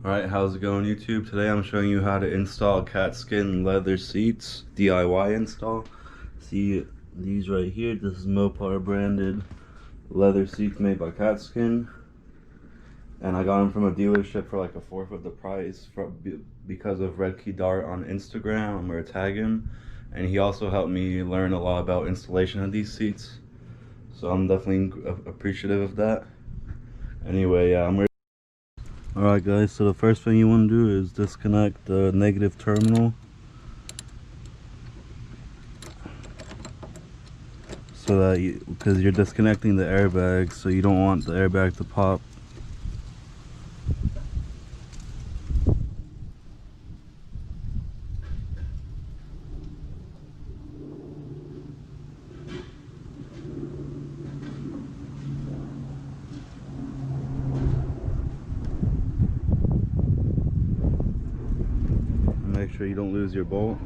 Alright, how's it going, YouTube? Today I'm showing you how to install Katzkin leather seats, DIY install. See these right here, this is Mopar branded leather seats made by Katzkin. And I got them from a dealership for like a fourth of the price because of Red Key Dart on Instagram. I'm gonna tag him. And he also helped me learn a lot about installation of these seats. So I'm definitely appreciative of that. Anyway, yeah, I'm ready. Alright guys, so the first thing you want to do is disconnect the negative terminal. So that because you're disconnecting the airbag, so you don't want the airbag to pop. Make sure you don't lose your bolt,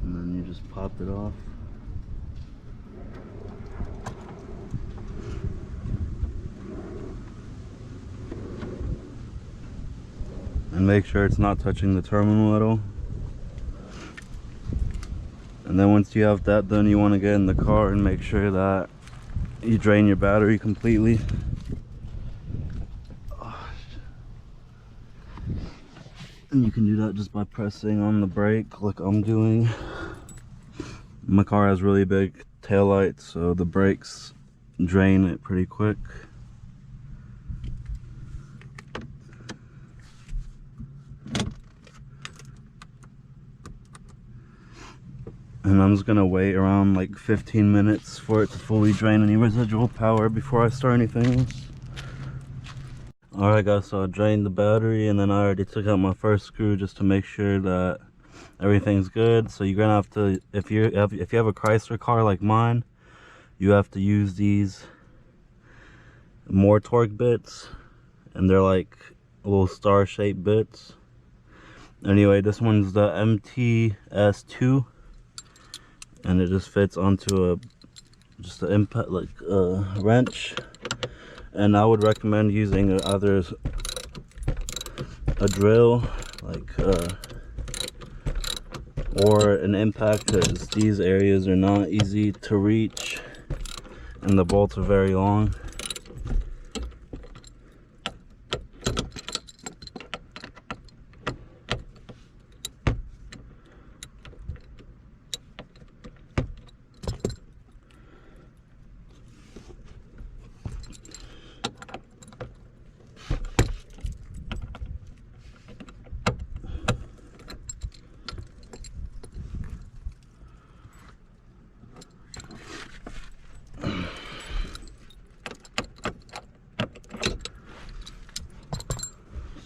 and then you just pop it off. And make sure it's not touching the terminal at all. And then once you have that done, you want to get in the car and make sure that you drain your battery completely. And you can do that just by pressing on the brake like I'm doing. My car has really big taillights, so the brakes drain it pretty quick. And I'm just gonna wait around like 15 minutes for it to fully drain any residual power before I start anything else. Alright guys, so I drained the battery, and then I already took out my first screw just to make sure that everything's good. So you're gonna have to, if you have a Chrysler car like mine, you have to use these more torque bits, and they're like little star shaped bits. Anyway, this one's the MTS2, and it just fits onto just an impact, like a wrench. And I would recommend using either a drill, or an impact, because these areas are not easy to reach and the bolts are very long.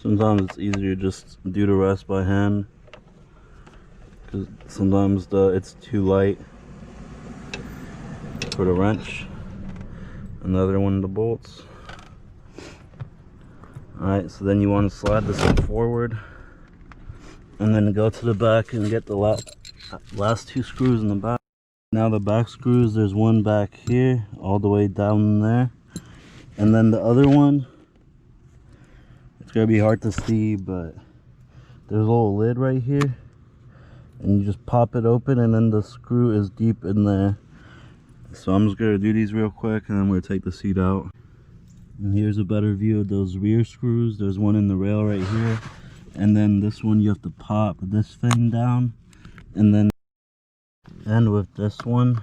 Sometimes it's easier just do the rest by hand, because sometimes it's too light for the wrench. Another one of the bolts. Alright, so then you want to slide this one forward, and then go to the back and get the last two screws in the back. Now the back screws, there's one back here all the way down there, and then the other one, it's gonna be hard to see, but there's a little lid right here, and you just pop it open, and then the screw is deep in there. So I'm just gonna do these real quick, and then we're gonna take the seat out. And here's a better view of those rear screws. There's one in the rail right here, and then this one you have to pop this thing down, and then with this one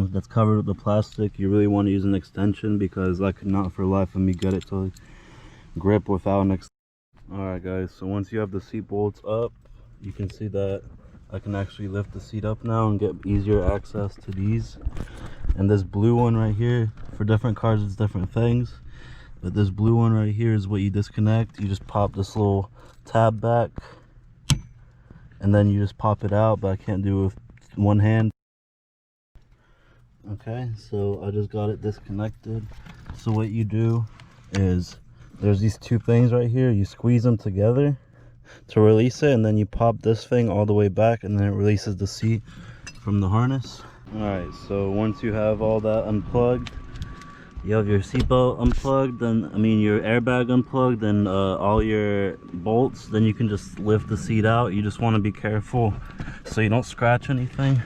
that's covered with the plastic, you really want to use an extension, because I could not for the life of me get it to grip without an extension. Alright guys, so once you have the seat bolts up, you can see that I can actually lift the seat up now and get easier access to these. And this blue one right here, for different cars it's different things, but this blue one right here is what you disconnect. You just pop this little tab back, and then you just pop it out, but I can't do it with one hand. Okay, so I just got it disconnected. So what you do is, there's these two things right here, you squeeze them together to release it, and then you pop this thing all the way back, and then it releases the seat from the harness. Alright, so once you have all that unplugged, you have your seatbelt unplugged, then your airbag unplugged, and all your bolts, then you can just lift the seat out. You just want to be careful so you don't scratch anything.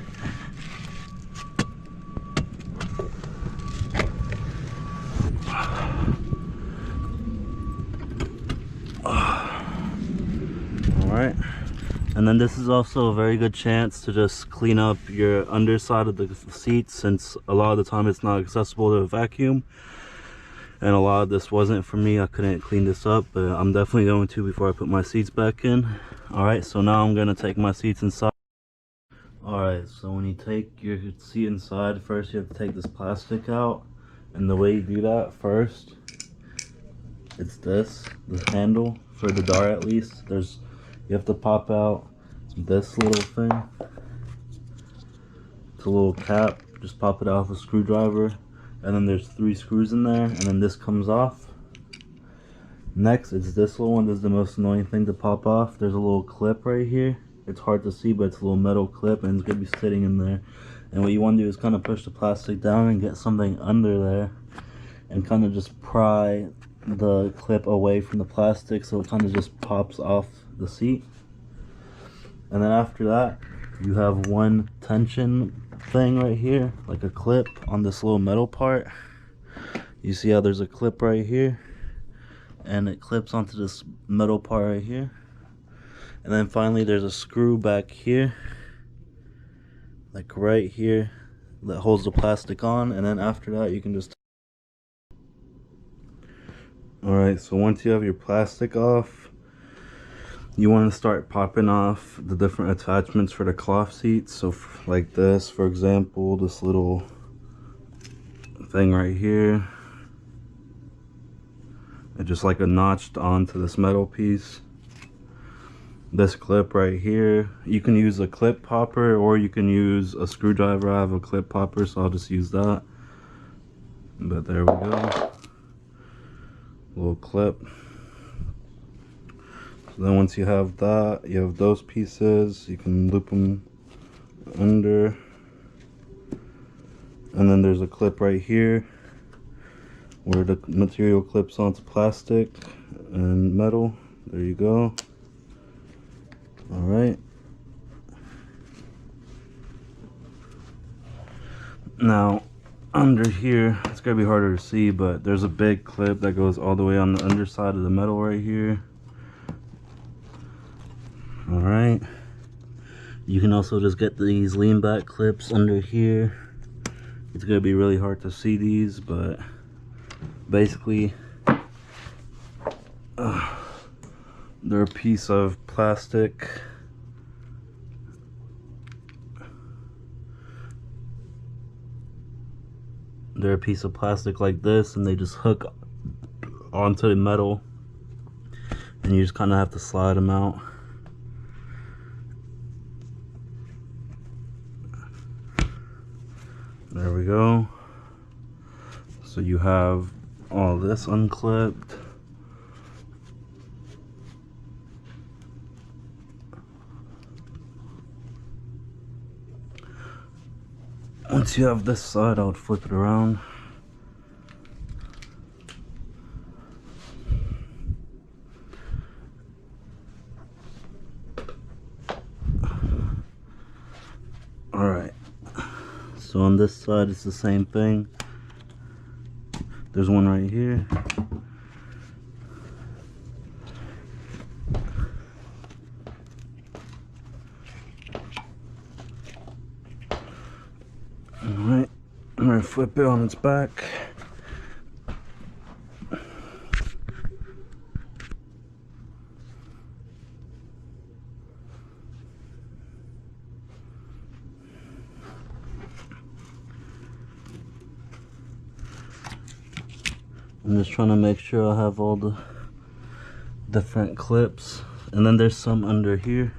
Alright, and then this is also a very good chance to just clean up your underside of the seat, since a lot of the time it's not accessible to a vacuum, and a lot of this wasn't for me. I couldn't clean this up, but I'm definitely going to before I put my seats back in. Alright, so now I'm gonna take my seats inside. Alright, so when you take your seat inside, first you have to take this plastic out, and the way you do that, first it's this handle for the door. At least you have to pop out this little thing. It's a little cap, just pop it out with a screwdriver, and then there's 3 screws in there, and then this comes off. Next, it's this little one. This is the most annoying thing to pop off. There's a little clip right here. It's hard to see, but it's a little metal clip, and it's gonna be sitting in there. And what you want to do is kind of push the plastic down and get something under there, and kind of just pry the clip away from the plastic so it kind of just pops off the seat. And then after that, you have one tension thing right here, like a clip on this little metal part. You see how there's a clip right here, and it clips onto this metal part right here. And then finally there's a screw back here, like right here, that holds the plastic on. And then after that you can just... Alright, so once you have your plastic off, you want to start popping off the different attachments for the cloth seats. So like this, for example, this little thing right here, it's just like a notched onto this metal piece. This clip right here, you can use a clip popper or you can use a screwdriver. I have a clip popper, so I'll just use that. But there we go, little clip. So then once you have that, you have those pieces, you can loop them under. And then there's a clip right here where the material clips onto plastic and metal. There you go. Alright, now under here, it's gonna be harder to see, but there's a big clip that goes all the way on the underside of the metal right here. Alright, you can also just get these lean back clips under here. It's gonna be really hard to see these, but basically they're a piece of plastic. They're a piece of plastic like this, and they just hook onto the metal, and you just kind of have to slide them out. There we go. So you have all this unclipped. Once you have this side, I would flip it around. Alright, so on this side it's the same thing. There's one right here. Alright, I'm going to flip it on its back. I'm just trying to make sure I have all the different clips. And then there's some under here.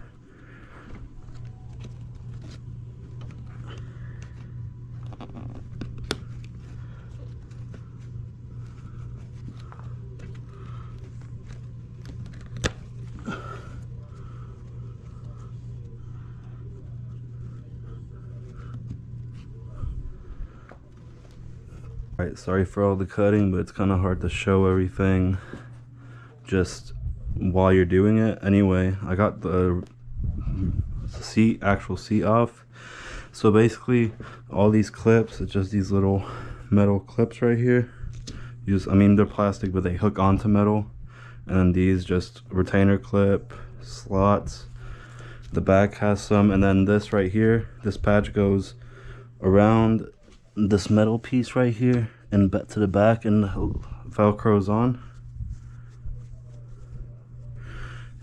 Alright, sorry for all the cutting, but it's kind of hard to show everything just while you're doing it. Anyway, I got the actual seat off. So basically, all these clips, it's just these little metal clips right here. I mean, they're plastic, but they hook onto metal. And then these just retainer clip slots. The back has some, and then this right here, this patch goes around this metal piece right here and back to the back, and velcro's on.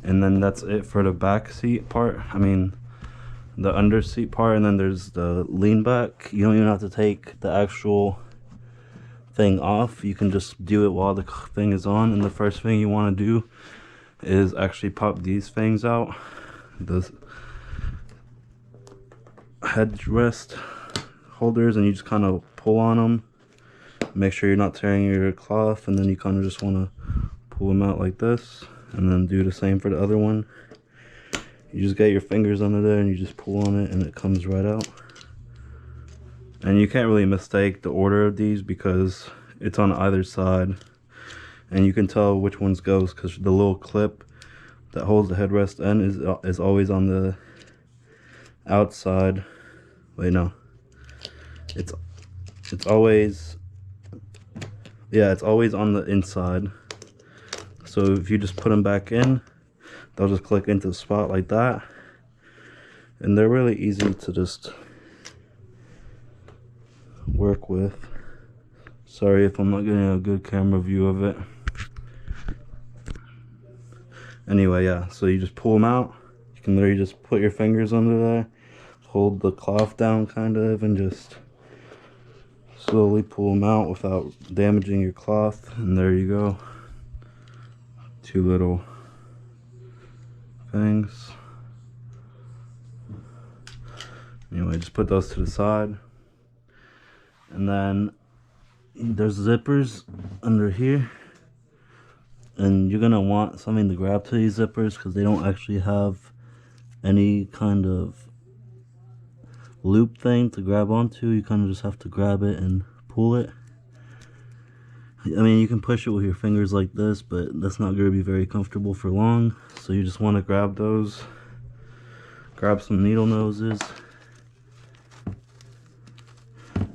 And then that's it for the back seat part. I mean, the under seat part. And then there's the lean back. You don't even have to take the actual thing off. You can just do it while the thing is on. And the first thing you want to do is actually pop these things out, the headrest holders, and you just kind of pull on them, make sure you're not tearing your cloth, and then you kind of just want to pull them out like this, and then do the same for the other one. You just get your fingers under there and you just pull on it and it comes right out. And you can't really mistake the order of these because it's on either side, and you can tell which ones goes because the little clip that holds the headrest end is always on the outside. Wait, no, it's always, yeah, it's always on the inside. So if you just put them back in, they'll just click into the spot like that, and they're really easy to just work with. Sorry if I'm not getting a good camera view of it. Anyway, yeah, so you just pull them out. You can literally just put your fingers under there, hold the cloth down kind of, and just slowly pull them out without damaging your cloth. And there you go, two little things. Anyway, just put those to the side. And then there's zippers under here, and you're gonna want something to grab to these zippers because they don't actually have any kind of loop thing to grab onto. You kind of just have to grab it and pull it. I mean, you can push it with your fingers like this, but that's not going to be very comfortable for long. So you just want to grab those, grab some needle noses,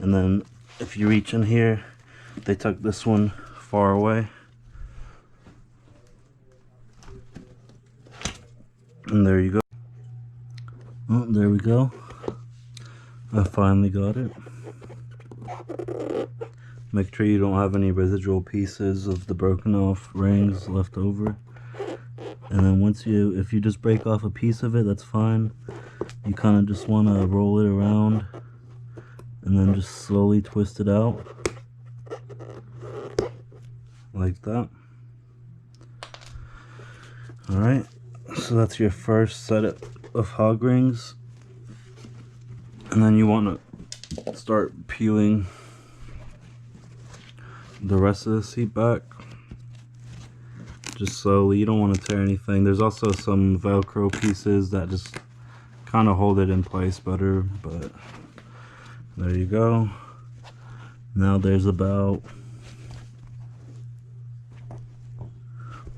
and then if you reach in here, they tuck this one far away, and there you go. Oh, there we go. I finally got it. Make sure you don't have any residual pieces of the broken off rings left over. And then if you just break off a piece of it, that's fine. You kind of just want to roll it around and then just slowly twist it out like that. Alright, so that's your first set of hog rings. And then you want to start peeling the rest of the seat back, just slowly. You don't want to tear anything. There's also some Velcro pieces that just kind of hold it in place better, but there you go. Now there's about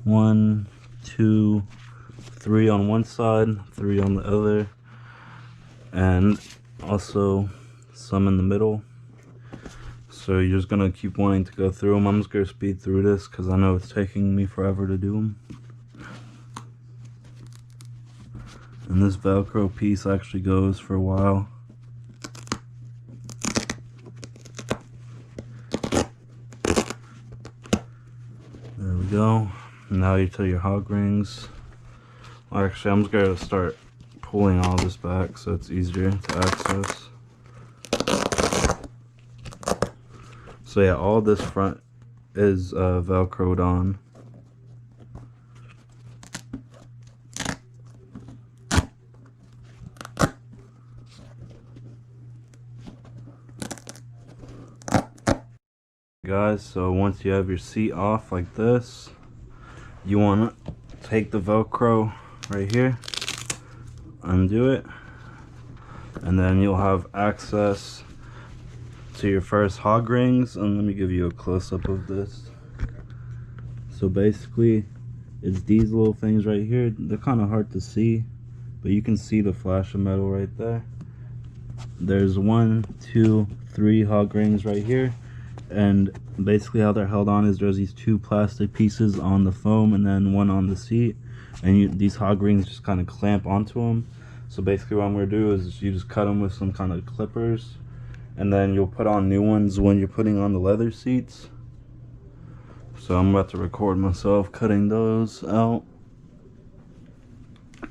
1, 2, 3 on one side, 3 on the other, and also some in the middle. So you're just gonna keep wanting to go through them. I'm just gonna speed through this because I know it's taking me forever to do them. And this Velcro piece actually goes for a while. There we go. Now you to your hog rings. Well, actually, I'm just gonna start pulling all this back so it's easier to access. So yeah, all this front is Velcroed on. Guys, so once you have your seat off like this, you want to take the Velcro right here, undo it, and then you'll have access to your first hog rings, and let me give you a close-up of this. So basically it's these little things right here. They're kind of hard to see, but you can see the flash of metal right there. There's 1, 2, 3 hog rings right here, and basically how they're held on is there's these 2 plastic pieces on the foam and then 1 on the seat, and these hog rings just kind of clamp onto them. So basically what I'm going to do is you just cut them with some kind of clippers, and then you'll put on new ones when you're putting on the leather seats. So I'm about to record myself cutting those out,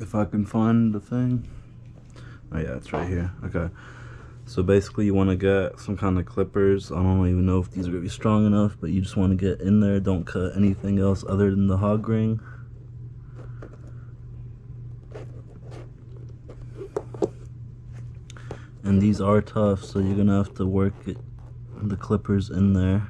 if I can find the thing. Oh yeah, it's right here. Okay, so basically you want to get some kind of clippers. I don't even know if these are going to be strong enough, but you just want to get in there. Don't cut anything else other than the hog ring. And these are tough, so you're going to have to work the clippers in there.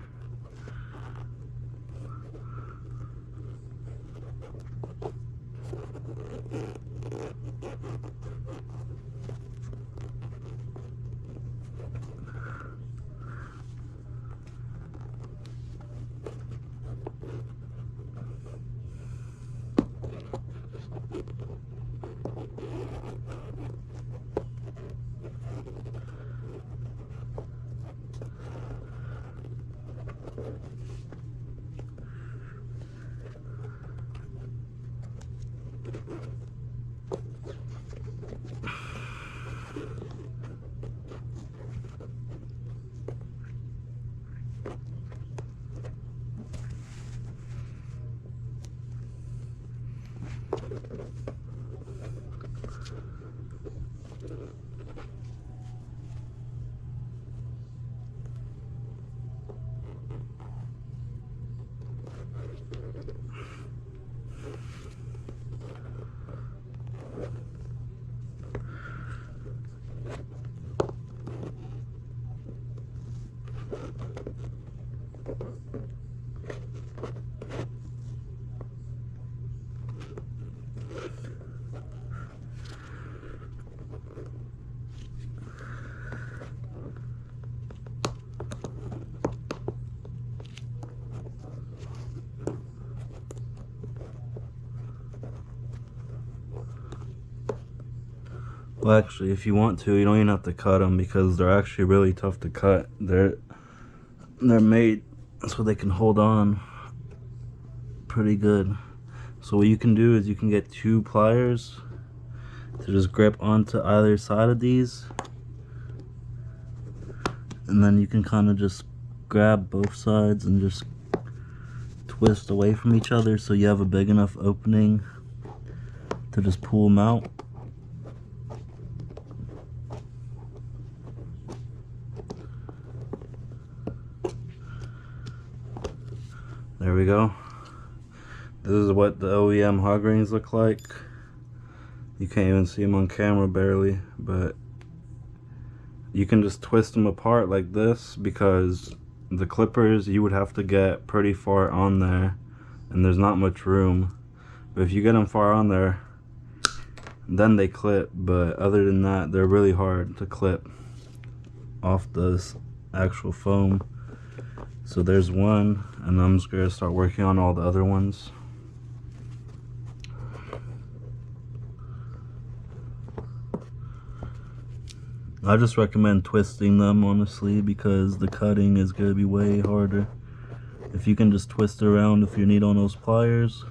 Well, actually, if you want to, you don't even have to cut them because they're actually really tough to cut. They're made so they can hold on pretty good. So what you can do is you can get 2 pliers to just grip onto either side of these, and then you can kind of just grab both sides and just twist away from each other so you have a big enough opening to just pull them out. There we go. This is what the OEM hog rings look like. You can't even see them on camera barely, but you can just twist them apart like this because the clippers you would have to get pretty far on there and there's not much room. But if you get them far on there, then they clip, but other than that they're really hard to clip off this actual foam. So there's one, and I'm just gonna start working on all the other ones. I just recommend twisting them, honestly, because the cutting is gonna be way harder. If you can just twist it around if you need on those pliers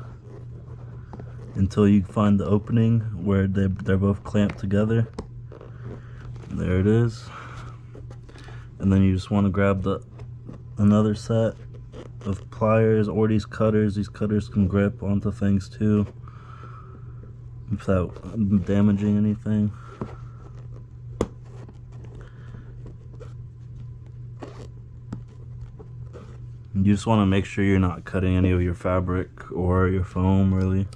until you find the opening where they're both clamped together. There it is. And then you just want to grab another set of pliers or these cutters. These cutters can grip onto things too without damaging anything. You just want to make sure you're not cutting any of your fabric or your foam, really.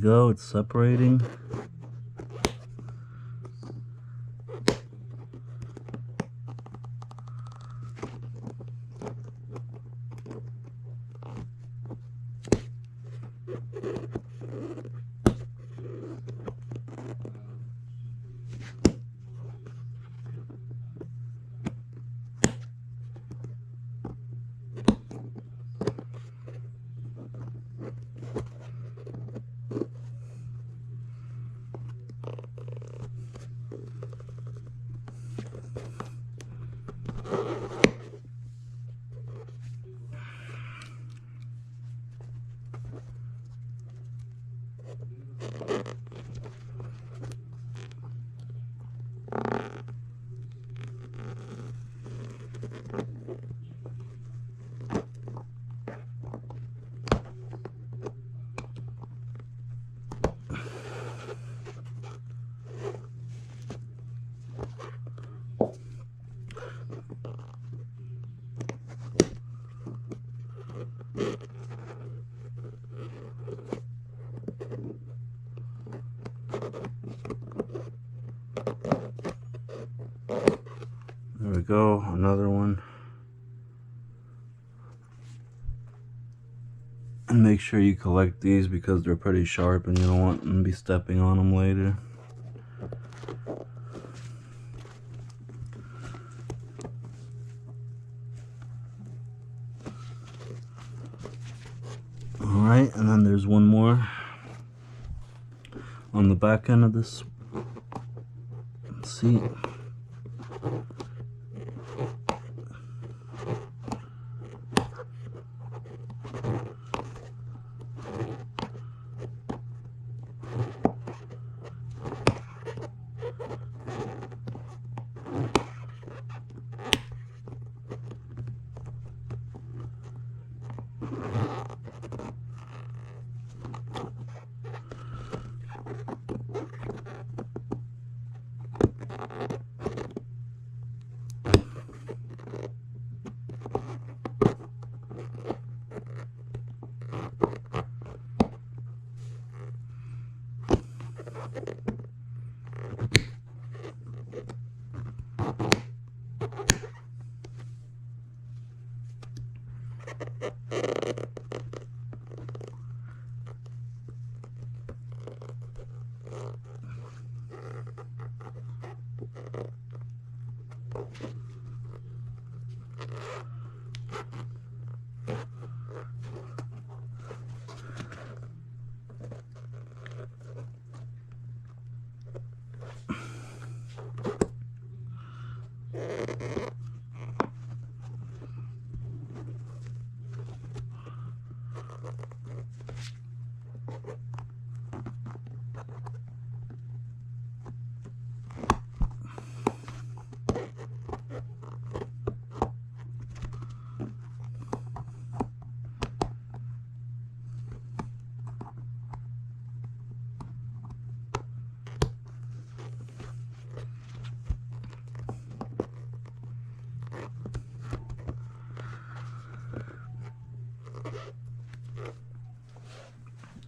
go, it's separating. There we go, another one. And make sure you collect these because they're pretty sharp and you don't want them to be stepping on them later. Alright, and then there's one more on the back end of this seat.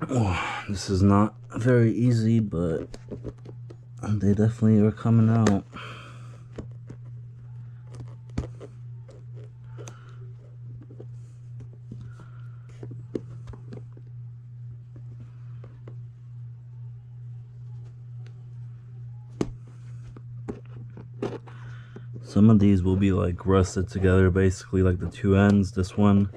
Oh, this is not very easy, but they definitely are coming out. Some of these will be like rusted together, basically like the two ends. This one,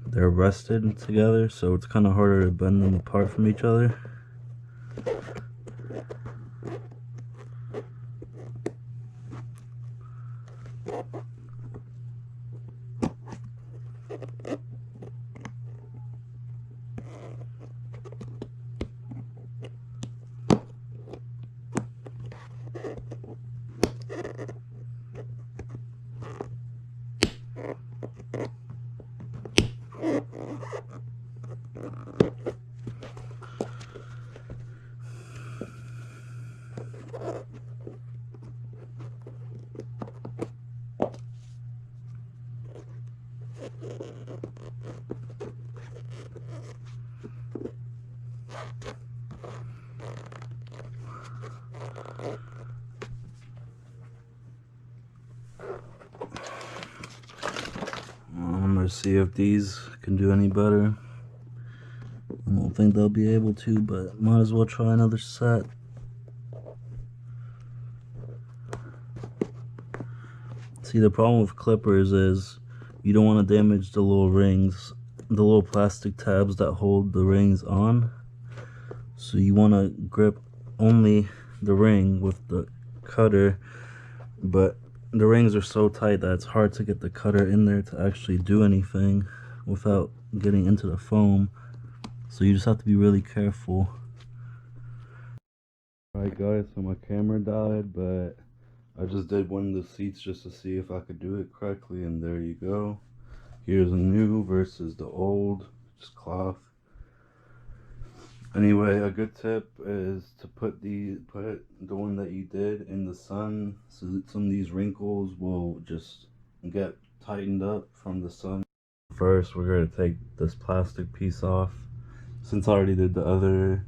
they're rusted together, so it's kind of harder to bend them apart from each other. see if these can do any better. I don't think they'll be able to, but might as well try another set. See, the problem with clippers is you don't want to damage the little rings, the little plastic tabs that hold the rings on. So you want to grip only the ring with the cutter, but the rings are so tight that it's hard to get the cutter in there to actually do anything without getting into the foam. So you just have to be really careful. Alright guys, so my camera died, but I just did one of the seats just to see if I could do it correctly, and there you go. Here's a new versus the old, just cloth. Anyway, a good tip is to put the one that you did in the sun, so that some of these wrinkles will just get tightened up from the sun. First, we're going to take this plastic piece off. Since I already did the other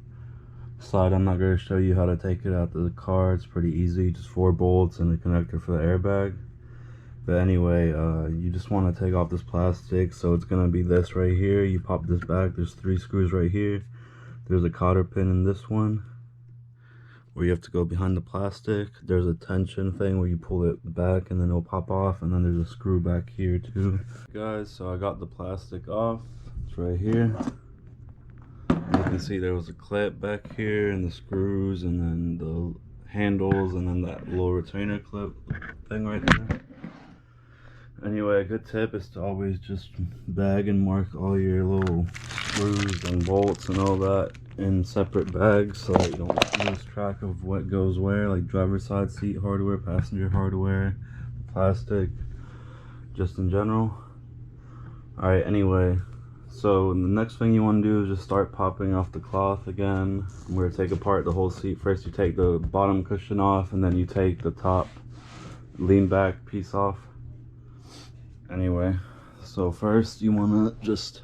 side, I'm not going to show you how to take it out of the car. It's pretty easy, just 4 bolts and a connector for the airbag. But anyway, you just want to take off this plastic. So it's going to be this right here. You pop this back, there's 3 screws right here. There's a cotter pin in this one where you have to go behind the plastic. There's a tension thing where you pull it back and then it'll pop off, and then there's a screw back here too. Guys, so I got the plastic off. It's right here. You can see there was a clip back here and the screws and then the handles and then that little retainer clip thing right there. Anyway, a good tip is to always just bag and mark all your little screws and bolts and all that in separate bags so that you don't lose track of what goes where, like driver's side seat hardware, passenger hardware, plastic, just in general. Alright, anyway, so the next thing you want to do is just start popping off the cloth again. We're going to take apart the whole seat. First you take the bottom cushion off, and then you take the top lean back piece off. Anyway, so first you want to just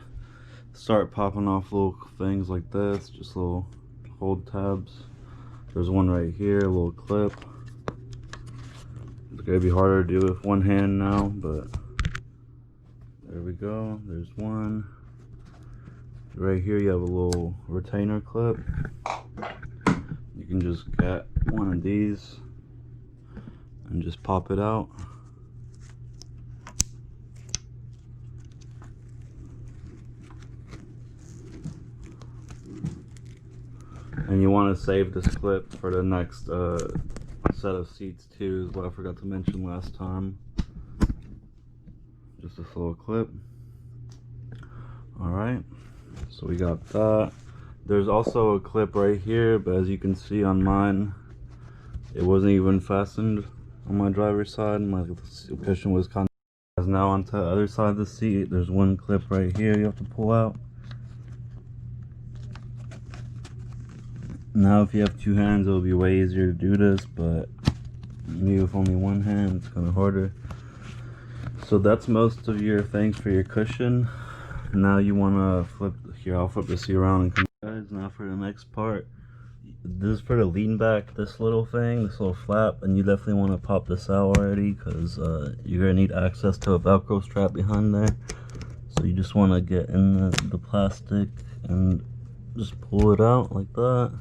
start popping off little things like this, just little hold tabs. There's one right here, a little clip. It's gonna be harder to do with one hand now, but there we go. There's one. Right here you have a little retainer clip. You can just get one of these and just pop it out. And you want to save this clip for the next set of seats too, is what I forgot to mention last time. Just this little clip. Alright, so we got that. There's also a clip right here, but as you can see on mine, it wasn't even fastened on my driver's side. My cushion was kind of... Now onto the other side of the seat, there's one clip right here you have to pull out. Now if you have 2 hands, it'll be way easier to do this, but me with only 1 hand, it's kind of harder. So that's most of your things for your cushion. Now you want to flip here. I'll flip the seat around and come. Guys, now for the next part. This is for the lean back, this little thing, this little flap, and you definitely want to pop this out already, because you're gonna need access to a Velcro strap behind there. So you just want to get in the plastic and just pull it out like that.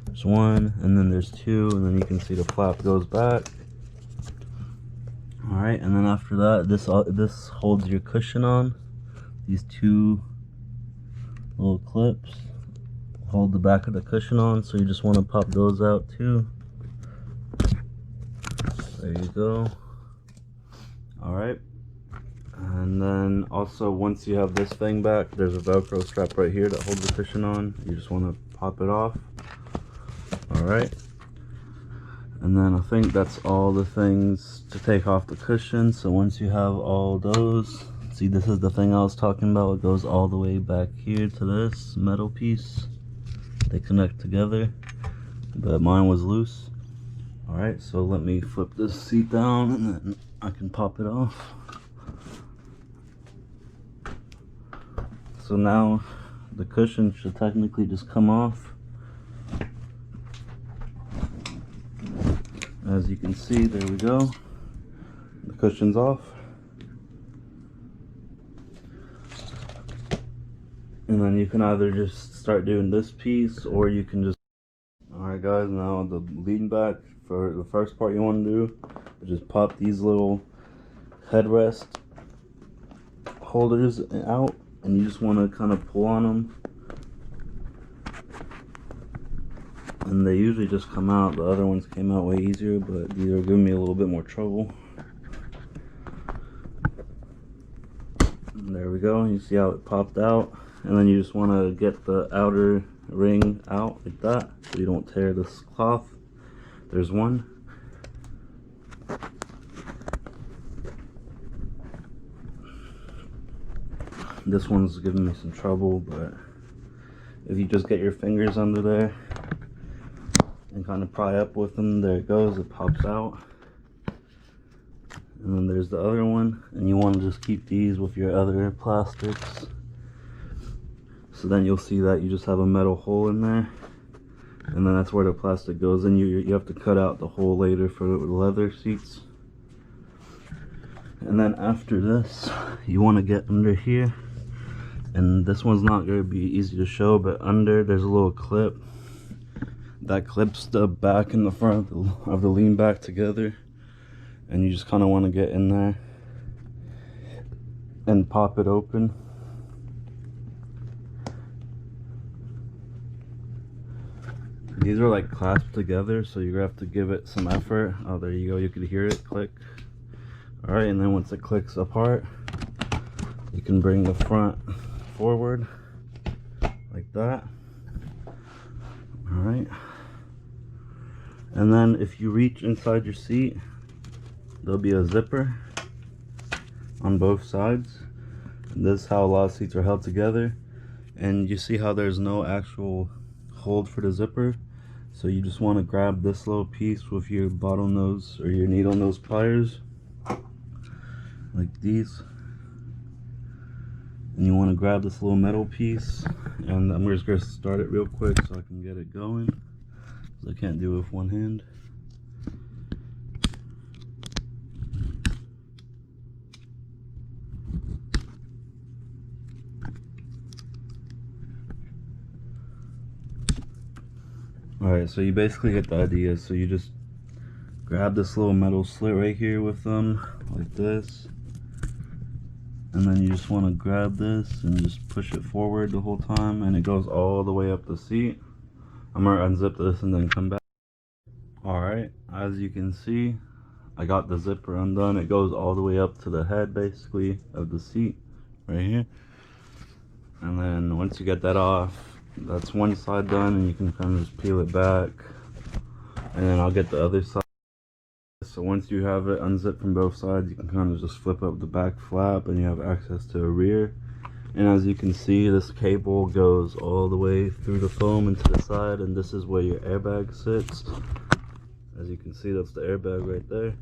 There's 1, and then there's 2, and then you can see the flap goes back. Alright, and then after that, this holds your cushion on. These 2 little clips hold the back of the cushion on, so you just want to pop those out too. There you go. Alright, and then also once you have this thing back, there's a Velcro strap right here that holds the cushion on. You just want to pop it off. Alright, and then I think that's all the things to take off the cushion. So once you have all those, see, this is the thing I was talking about. It goes all the way back here to this metal piece. They connect together, but mine was loose. Alright, so let me flip this seat down and then I can pop it off. So now the cushion should technically just come off. As you can see, there we go. The cushion's off. And then you can either just start doing this piece, or you can just... Alright guys, now the lean back, for the first part you want to do is just pop these little headrest holders out, and you just want to kind of pull on them, and they usually just come out. The other ones came out way easier, but these are giving me a little bit more trouble. And there we go, you see how it popped out. And then you just want to get the outer ring out like that, so you don't tear this cloth. There's one. This one's giving me some trouble, but if you just get your fingers under there and kind of pry up with them, there it goes, it pops out. And then there's the other one, and you want to just keep these with your other plastics. So then you'll see that you just have a metal hole in there, and then that's where the plastic goes. And you have to cut out the hole later for the leather seats. And then after this, you want to get under here, and this one's not going to be easy to show, but under there's a little clip that clips the back and the front of the lean back together, and you just kind of want to get in there and pop it open. These are like clasped together, so you're gonna have to give it some effort. Oh, there you go, you can hear it click. All right, and then once it clicks apart, you can bring the front forward like that. All right, and then if you reach inside your seat, there'll be a zipper on both sides. And this is how a lot of seats are held together. And you see how there's no actual hold for the zipper, so you just want to grab this little piece with your bottlenose or your needle nose pliers like these, and you want to grab this little metal piece. And I'm just going to start it real quick so I can get it going, because I can't do it with one hand. Alright, so you basically get the idea. So you just grab this little metal slit right here with them, like this. And then you just want to grab this and just push it forward the whole time, and it goes all the way up the seat. I'm going to unzip this and then come back. Alright, as you can see, I got the zipper undone. It goes all the way up to the head, basically, of the seat, right here. And then once you get that off, that's one side done, and you can kind of just peel it back. And then I'll get the other side. So once you have it unzipped from both sides, you can kind of just flip up the back flap, and you have access to a rear. And as you can see, this cable goes all the way through the foam into the side, and this is where your airbag sits. As you can see, that's the airbag right there.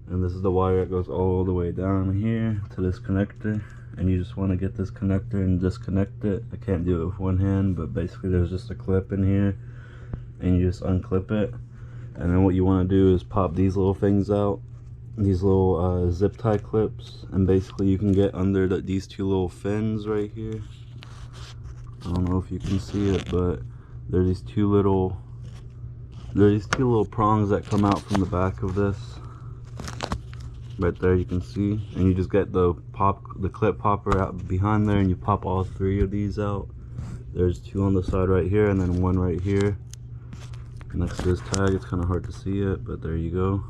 And this is the wire that goes all the way down here to this connector. And you just want to get this connector and disconnect it. I can't do it with one hand, but basically there's just a clip in here, and you just unclip it. And then what you want to do is pop these little things out, these little zip tie clips, and basically you can get under these two little fins right here. I don't know if you can see it, but there are these two little prongs that come out from the back of this. Right there, you can see, and you just get the clip popper out behind there, and you pop all three of these out. There's two on the side right here, and then one right here next to this tag. It's kind of hard to see it, but there you go.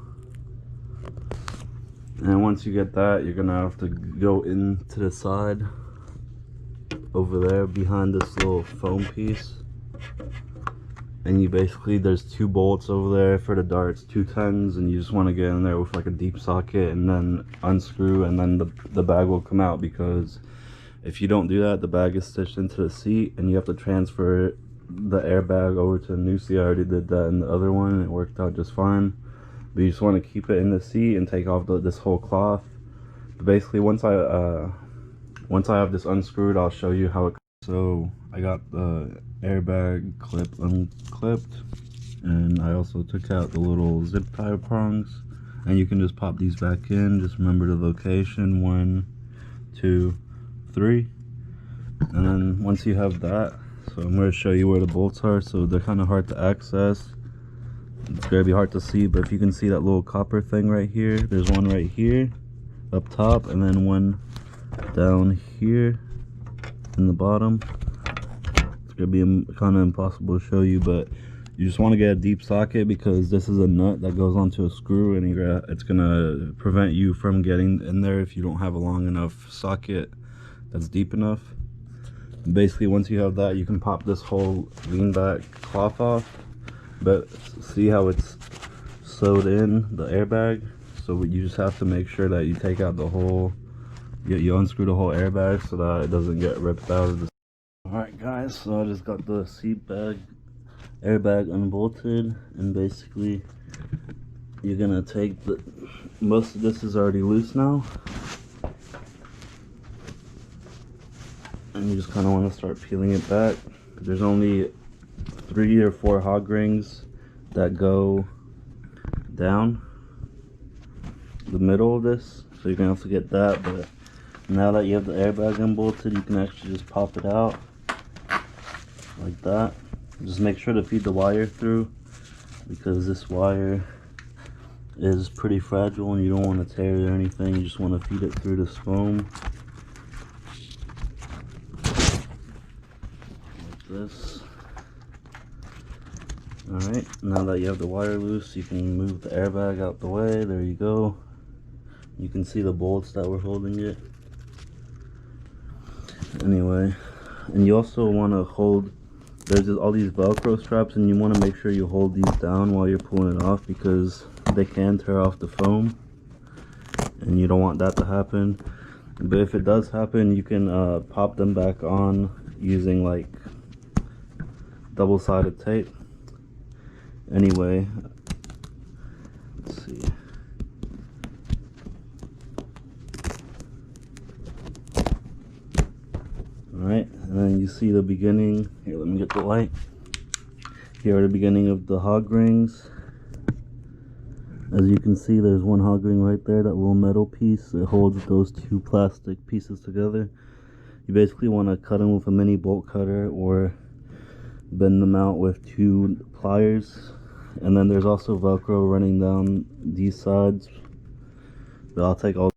And once you get that, you're gonna have to go into the side over there behind this little foam piece, and you basically, there's two bolts over there for the darts, 210s, and you just want to get in there with like a deep socket and then unscrew, and then the bag will come out. Because if you don't do that, the bag is stitched into the seat, and you have to transfer the airbag over to the new seat. I already did that in the other one, and it worked out just fine. But you just want to keep it in the seat and take off this whole cloth. But basically, once I have this unscrewed, I'll show you how it. So I got the airbag clip unclipped, and I also took out the little zip tie prongs, and you can just pop these back in. Just remember the location, 1, 2, 3, And then once you have that, so I'm going to show you where the bolts are. So they're kind of hard to access. It's going to be hard to see, but if you can see that little copper thing right here, there's one right here up top, and then one down here in the bottom. It's going to be kind of impossible to show you, but you just want to get a deep socket because this is a nut that goes onto a screw, and it's going to prevent you from getting in there if you don't have a long enough socket that's deep enough. Basically, once you have that, you can pop this whole lean back cloth off, but see how it's sewed in the airbag? So you just have to make sure that you take out the whole, you unscrew the whole airbag so that it doesn't get ripped out of the. Alright guys, so I just got the seat bag airbag unbolted, and basically you're gonna take most of this is already loose now, and you just kind of want to start peeling it back. There's only 3 or 4 hog rings that go down the middle of this, so you're gonna have to get that. But now that you have the airbag unbolted, you can actually just pop it out like that. Just make sure to feed the wire through, because this wire is pretty fragile and you don't want to tear it or anything. You just want to feed it through this foam like this. Alright, now that you have the wire loose, you can move the airbag out the way. There you go. You can see the bolts that were holding it. Anyway, and you also want to hold, there's just all these Velcro straps, and you want to make sure you hold these down while you're pulling it off, because they can tear off the foam and you don't want that to happen. But if it does happen, you can pop them back on using like double-sided tape. Anyway, let's see. Alright, and then you see the beginning. Here, let me get the light. Here are the beginning of the hog rings. As you can see, there's one hog ring right there, that little metal piece. It holds those 2 plastic pieces together. You basically want to cut them with a mini bolt cutter or bend them out with 2 pliers. And then there's also Velcro running down these sides, but I'll take all.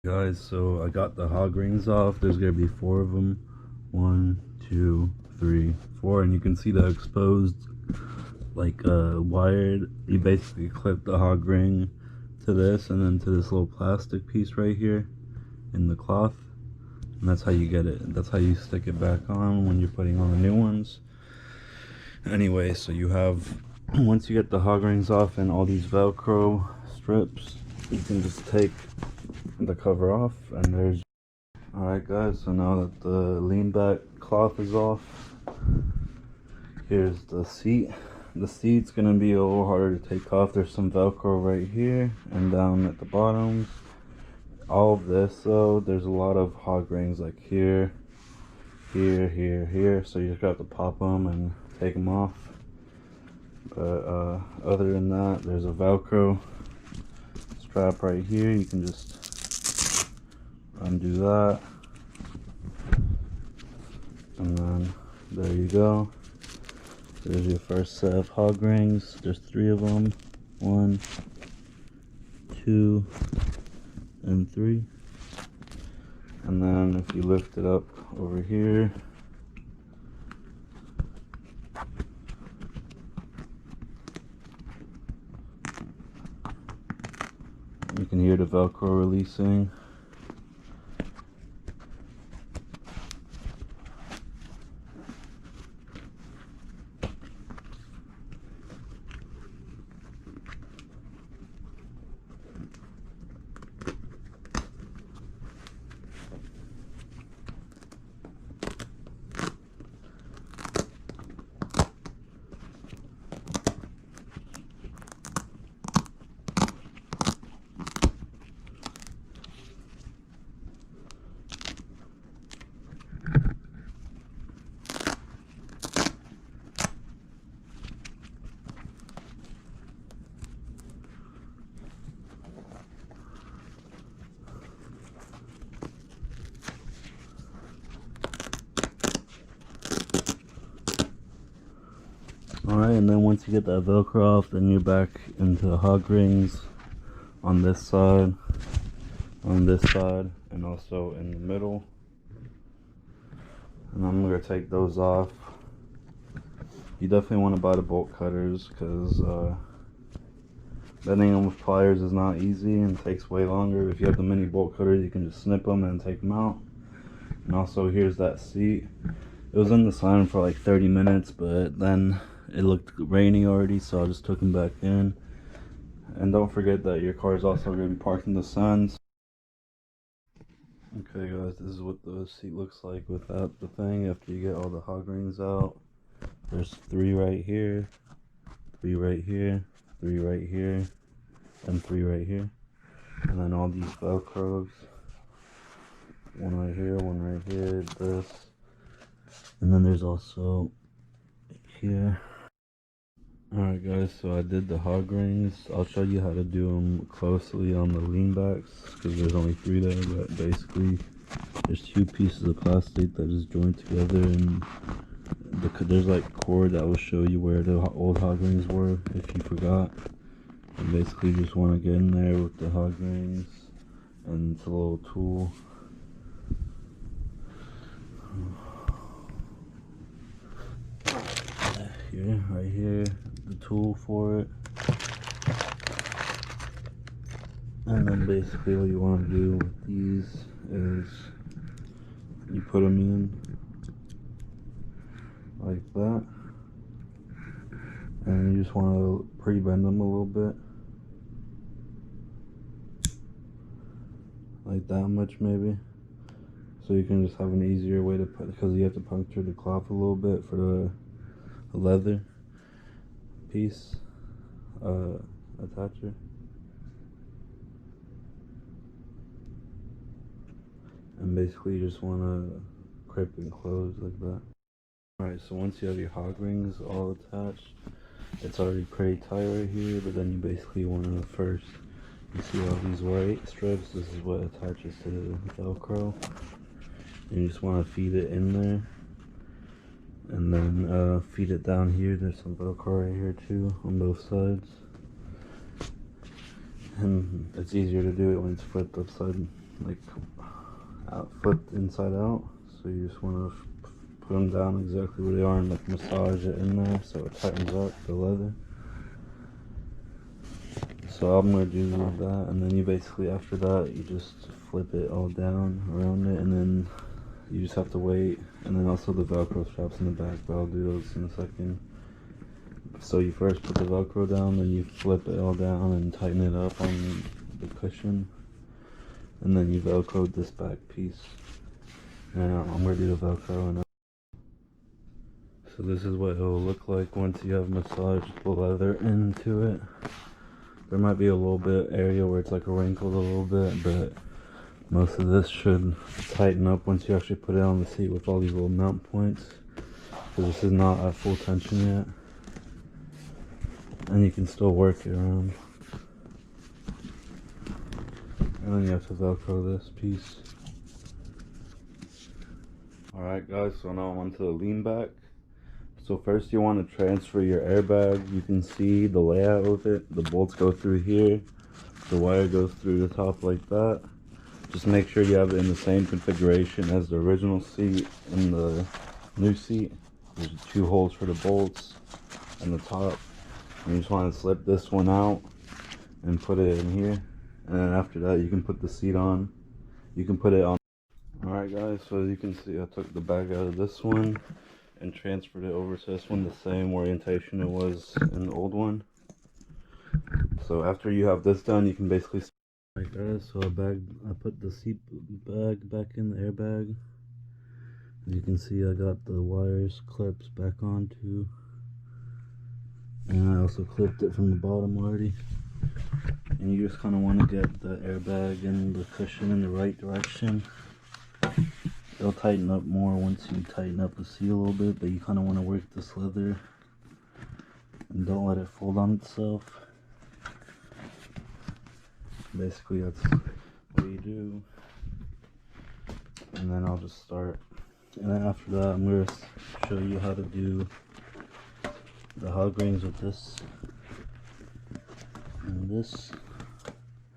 Guys, so I got the hog rings off. There's gonna be 4 of them. 1, 2, 3, 4, and you can see the exposed, like wired. You basically clip the hog ring to this and then to this little plastic piece right here in the cloth, and that's how you get it. That's how you stick it back on when you're putting on the new ones. Anyway, so you have, once you get the hog rings off and all these Velcro strips, you can just take the cover off, and there's. Alright guys, so now that the lean back cloth is off, here's the seat. The seat's gonna be a little harder to take off. There's some Velcro right here and down at the bottoms. All of this though, there's a lot of hog rings like here, here, so you just have to pop them and take them off. But other than that, there's a Velcro strap right here. You can just undo that, and then there you go. There's your first set of hog rings. There's 3 of them. 1, 2, and 3. And then if you lift it up over here, you can hear the Velcro releasing. and then once you get that Velcro off, then you're back into the hog rings on this side, and also in the middle. And I'm gonna take those off. You definitely want to buy the bolt cutters, because bending them with pliers is not easy and takes way longer. If you have the mini bolt cutters, you can just snip them and take them out. And also, here's that seat. It was in the sun for like 30 minutes, but then it looked rainy already, so I just took them back in. And don't forget that your car is also going to be parked in the sun. Okay guys, this is what the seat looks like without the thing after you get all the hog rings out. There's 3 right here, 3 right here, 3 right here, and 3 right here. And then all these Velcros. 1 right here, 1 right here, this. And then there's also here. Alright guys, so I did the hog rings. I'll show you how to do them closely on the lean backs, because there's only 3 there, but basically there's 2 pieces of plastic that is joined together, and there's like cord that will show you where the old hog rings were if you forgot. And basically you just want to get in there with the hog rings, and it's a little tool. Here, right here, the tool for it. And then basically what you want to do with these is you put them in like that, and you just want to pre-bend them a little bit, like that much maybe, so you can just have an easier way to put, because you have to puncture the cloth a little bit for the leather piece attacher. And basically you just want to grip and close like that. Alright, so once you have your hog rings all attached, it's already pretty tight right here, but then you basically want to first, you see all these white strips, this is what attaches to the Velcro. And you just want to feed it in there, and then feed it down here. There's some Velcro right here too on both sides, and it's easier to do it when it's flipped upside, like flipped inside out. So you just want to put them down exactly where they are and like massage it in there so it tightens up the leather. So I'm going to do that, and then you basically, after that, you just flip it all down around it, and then you just have to wait. And then also the Velcro straps in the back, but I'll do those in a second. So you first put the Velcro down, then you flip it all down and tighten it up on the cushion, and then you Velcro this back piece. And I'm going to do the Velcro. And so this is what it will look like once you have massaged the leather into it. There might be a little bit area where it's like wrinkled a little bit, but most of this should tighten up once you actually put it on the seat with all these little mount points, because this is not at full tension yet, and you can still work it around. And then you have to Velcro this piece. Alright guys, so now I'm onto the lean back. So first you want to transfer your airbag. You can see the layout of it. The bolts go through here, the wire goes through the top like that. Just make sure you have it in the same configuration as the original seat and the new seat. There's 2 holes for the bolts and the top. And you just want to slip this one out and put it in here. And then after that you can put the seat on. You can put it on. Alright guys, so as you can see, I took the bag out of this one and transferred it over to this one, the same orientation it was in the old one. So after you have this done, you can basically, alright guys, so I put the seat bag back in the airbag. As you can see, I got the wires clips back on too, and I also clipped it from the bottom already. And you just kind of want to get the airbag and the cushion in the right direction. It'll tighten up more once you tighten up the seat a little bit, but you kind of want to work this leather and don't let it fold on itself. Basically that's what you do. And then I'll just start, and then after that I'm going to show you how to do the hog rings with this and this,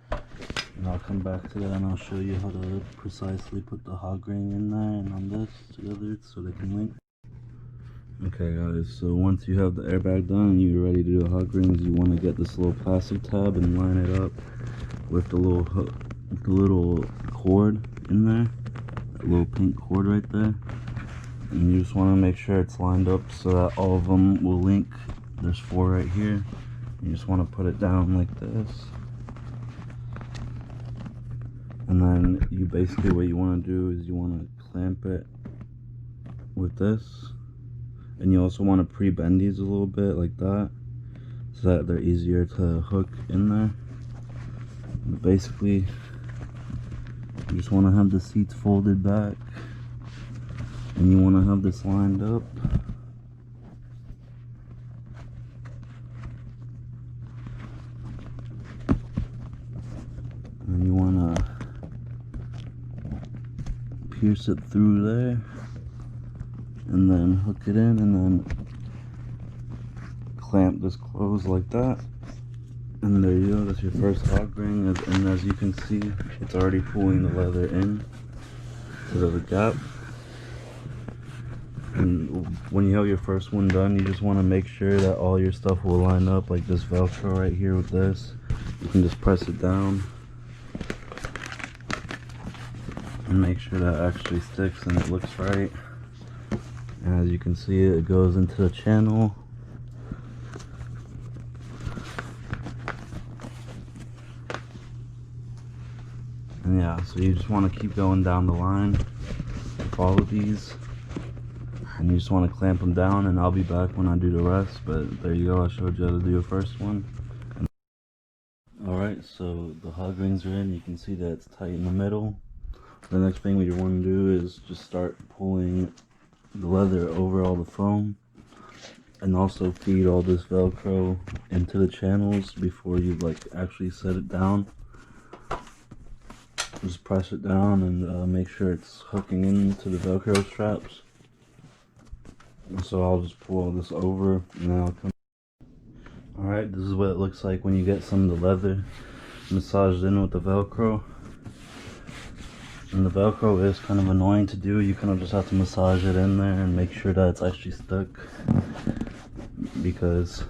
and I'll come back to that and I'll show you how to precisely put the hog ring in there and on this together so they can link. Okay guys, so once you have the airbag done and you're ready to do the hog rings, you want to get this little plastic tab and line it up with the little hook, the little cord in there, that little pink cord right there. And you just want to make sure it's lined up so that all of them will link. There's 4 right here. You just want to put it down like this. And then you basically, what you want to do is you want to clamp it with this. And you also want to pre-bend these a little bit like that, so that they're easier to hook in there. But basically, you just want to have the seats folded back. And you want to have this lined up. And you want to pierce it through there. And then hook it in and then clamp this closed like that. And there you go, that's your first hog ring. And as you can see, it's already pulling the leather in to the gap. And when you have your first one done, you just want to make sure that all your stuff will line up, like this Velcro right here with this. You can just press it down and make sure that actually sticks and it looks right. And as you can see, it goes into the channel. And yeah, so you just want to keep going down the line with all of these. And you just want to clamp them down, and I'll be back when I do the rest. But there you go, I showed you how to do your first one. Alright, so the hog rings are in. You can see that it's tight in the middle. The next thing we want to do is just start pulling the leather over all the foam, and also feed all this Velcro into the channels before you like actually set it down. Just press it down and make sure it's hooking into the Velcro straps. So I'll just pull all this over and then I'll come. Alright, this is what it looks like when you get some of the leather massaged in with the Velcro. And the Velcro is kind of annoying to do. You kind of just have to massage it in there and make sure that it's actually stuck, because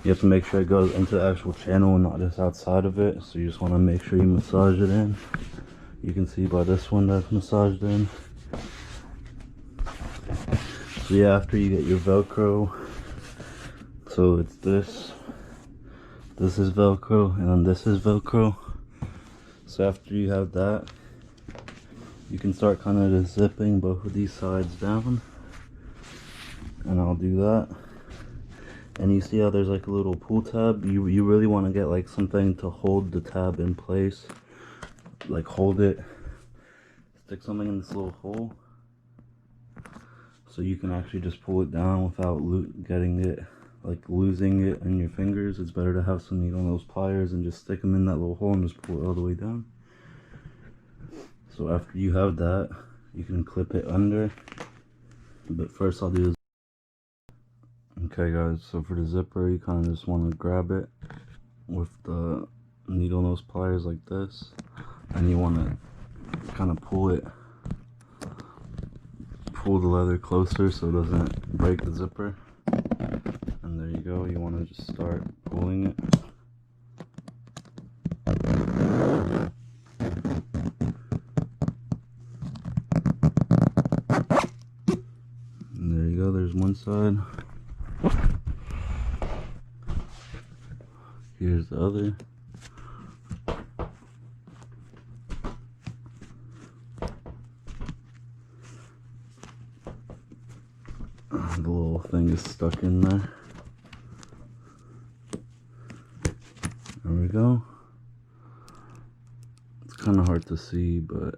you have to make sure it goes into the actual channel and not just outside of it. So you just want to make sure you massage it in. You can see by this one that's massaged in. So yeah, after you get your Velcro, so it's this is Velcro, and then this is Velcro. So after you have that, you can start kind of just zipping both of these sides down, and I'll do that. And you see how there's like a little pull tab? You really want to get like something to hold the tab in place, like hold it, stick something in this little hole, so you can actually just pull it down without getting it, like losing it in your fingers. It's better to have some needle nose pliers and just stick them in that little hole and just pull it all the way down. So after you have that, you can clip it under, but first I'll do this. Okay guys, so for the zipper, you kind of just want to grab it with the needle nose pliers like this, and you want to kind of pull the leather closer so it doesn't break the zipper. And there you go, you want to just start pulling it. And there you go, there's one side. Here's the other. The little thing is stuck in there. There we go. It's kind of hard to see, but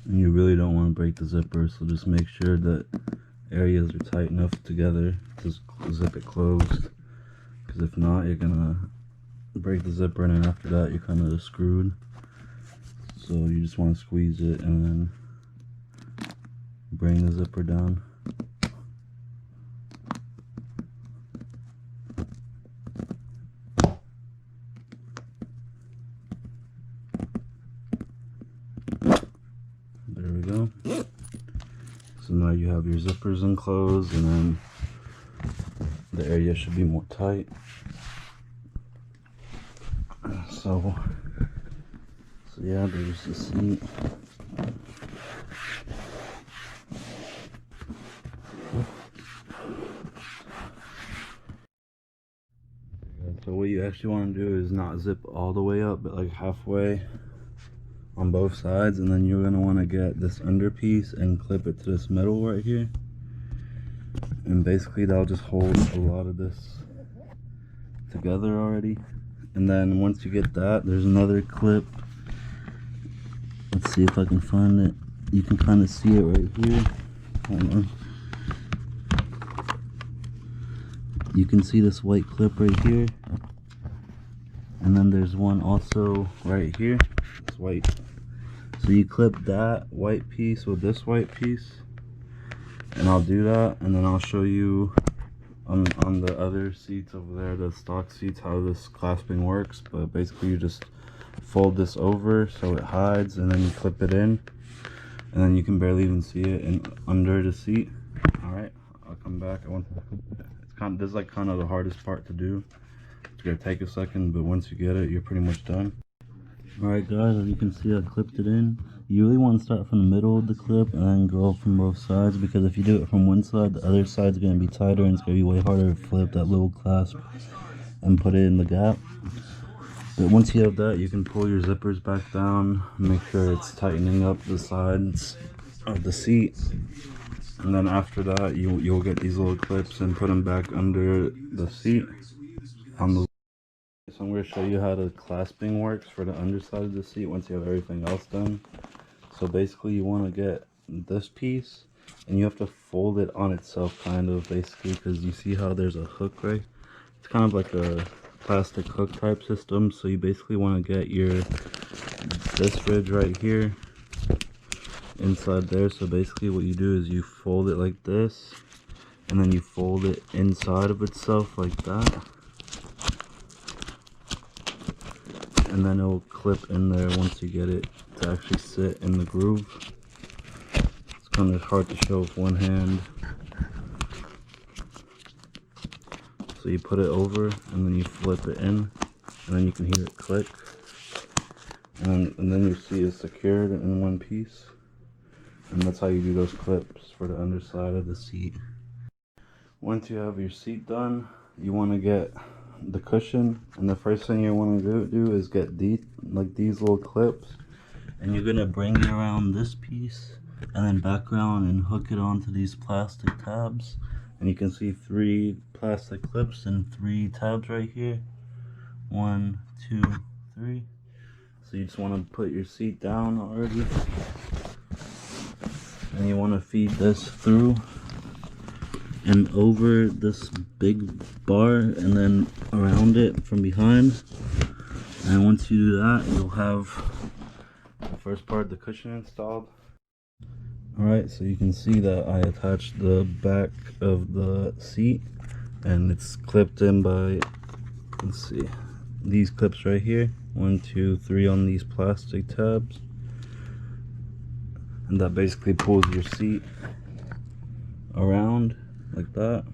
And you really don't want to break the zipper, so just make sure that areas are tight enough together to zip it closed, because if not, you're gonna break the zipper, and then after that you're kind of screwed. So you just want to squeeze it and then bring the zipper down. There we go. So now you have your zippers enclosed, and then the area should be more tight. So yeah, there's the seat. So what you actually want to do is not zip all the way up, but like halfway on both sides, and then you're going to want to get this under piece and clip it to this metal right here, and basically that'll just hold a lot of this together already. And then once you get that, there's another clip. Let's see if I can find it. You can kind of see it right here. Hold on. You can see this white clip right here, and then there's one also right here. It's white. So you clip that white piece with this white piece, and I'll do that, and then I'll show you on the other seats over there, the stock seats, how this clasping works. But basically you just fold this over so it hides, and then you clip it in, and then you can barely even see it under the seat. All right, I'll come back. This is like kind of the hardest part to do. It's gonna take a second, but once you get it, you're pretty much done. All right, guys, as you can see, I clipped it in. You really want to start from the middle of the clip and then go from both sides, because if you do it from one side, the other side's gonna be tighter, and it's gonna be way harder to flip that little clasp and put it in the gap. But once you have that, you can pull your zippers back down, make sure it's tightening up the sides of the seat, and then after that you'll get these little clips and put them back under the seat. So I'm going to show you how the clasping works for the underside of the seat once you have everything else done. So basically you want to get this piece, and you have to fold it on itself, kind of, basically, because you see how there's a hook, right? It's kind of like a plastic hook type system. So you basically want to get this ridge right here inside there. So basically what you do is you fold it like this, and then you fold it inside of itself like that, and then it will clip in there once you get it to actually sit in the groove. It's kind of hard to show with one hand. So you put it over, and then you flip it in, and then you can hear it click, and then your seat is secured in one piece. And that's how you do those clips for the underside of the seat. Once you have your seat done, you want to get the cushion, and the first thing you want to do is get these little clips, and you're gonna bring it around this piece and then back around and hook it onto these plastic tabs. And you can see 3 plastic clips and 3 tabs right here. 1, 2, 3. So you just want to put your seat down already, and you want to feed this through and over this big bar, and then around it from behind. And once you do that, you'll have the first part of the cushion installed. Alright, so you can see that I attached the back of the seat, and it's clipped in by, let's see, these clips right here. 1, 2, 3 on these plastic tabs, and that basically pulls your seat around like that.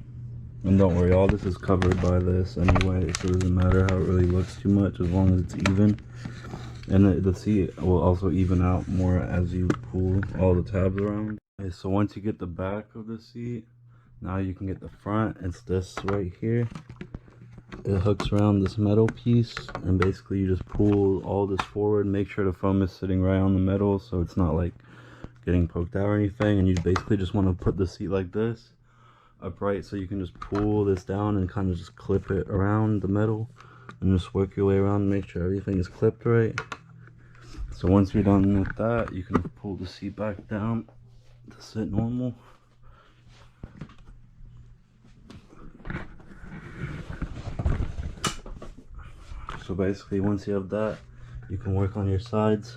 And don't worry, all this is covered by this anyway, so it doesn't matter how it really looks too much as long as it's even. And the seat will also even out more as you pull all the tabs around. Okay, so once you get the back of the seat, now you can get the front. It's this right here. It hooks around this metal piece, and basically you just pull all this forward. Make sure the foam is sitting right on the metal so it's not like getting poked out or anything. And you basically just want to put the seat like this upright, so you can just pull this down and kind of just clip it around the metal and just work your way around and make sure everything is clipped right. So once you're done with that, you can pull the seat back down to sit normal. So basically, once you have that, you can work on your sides.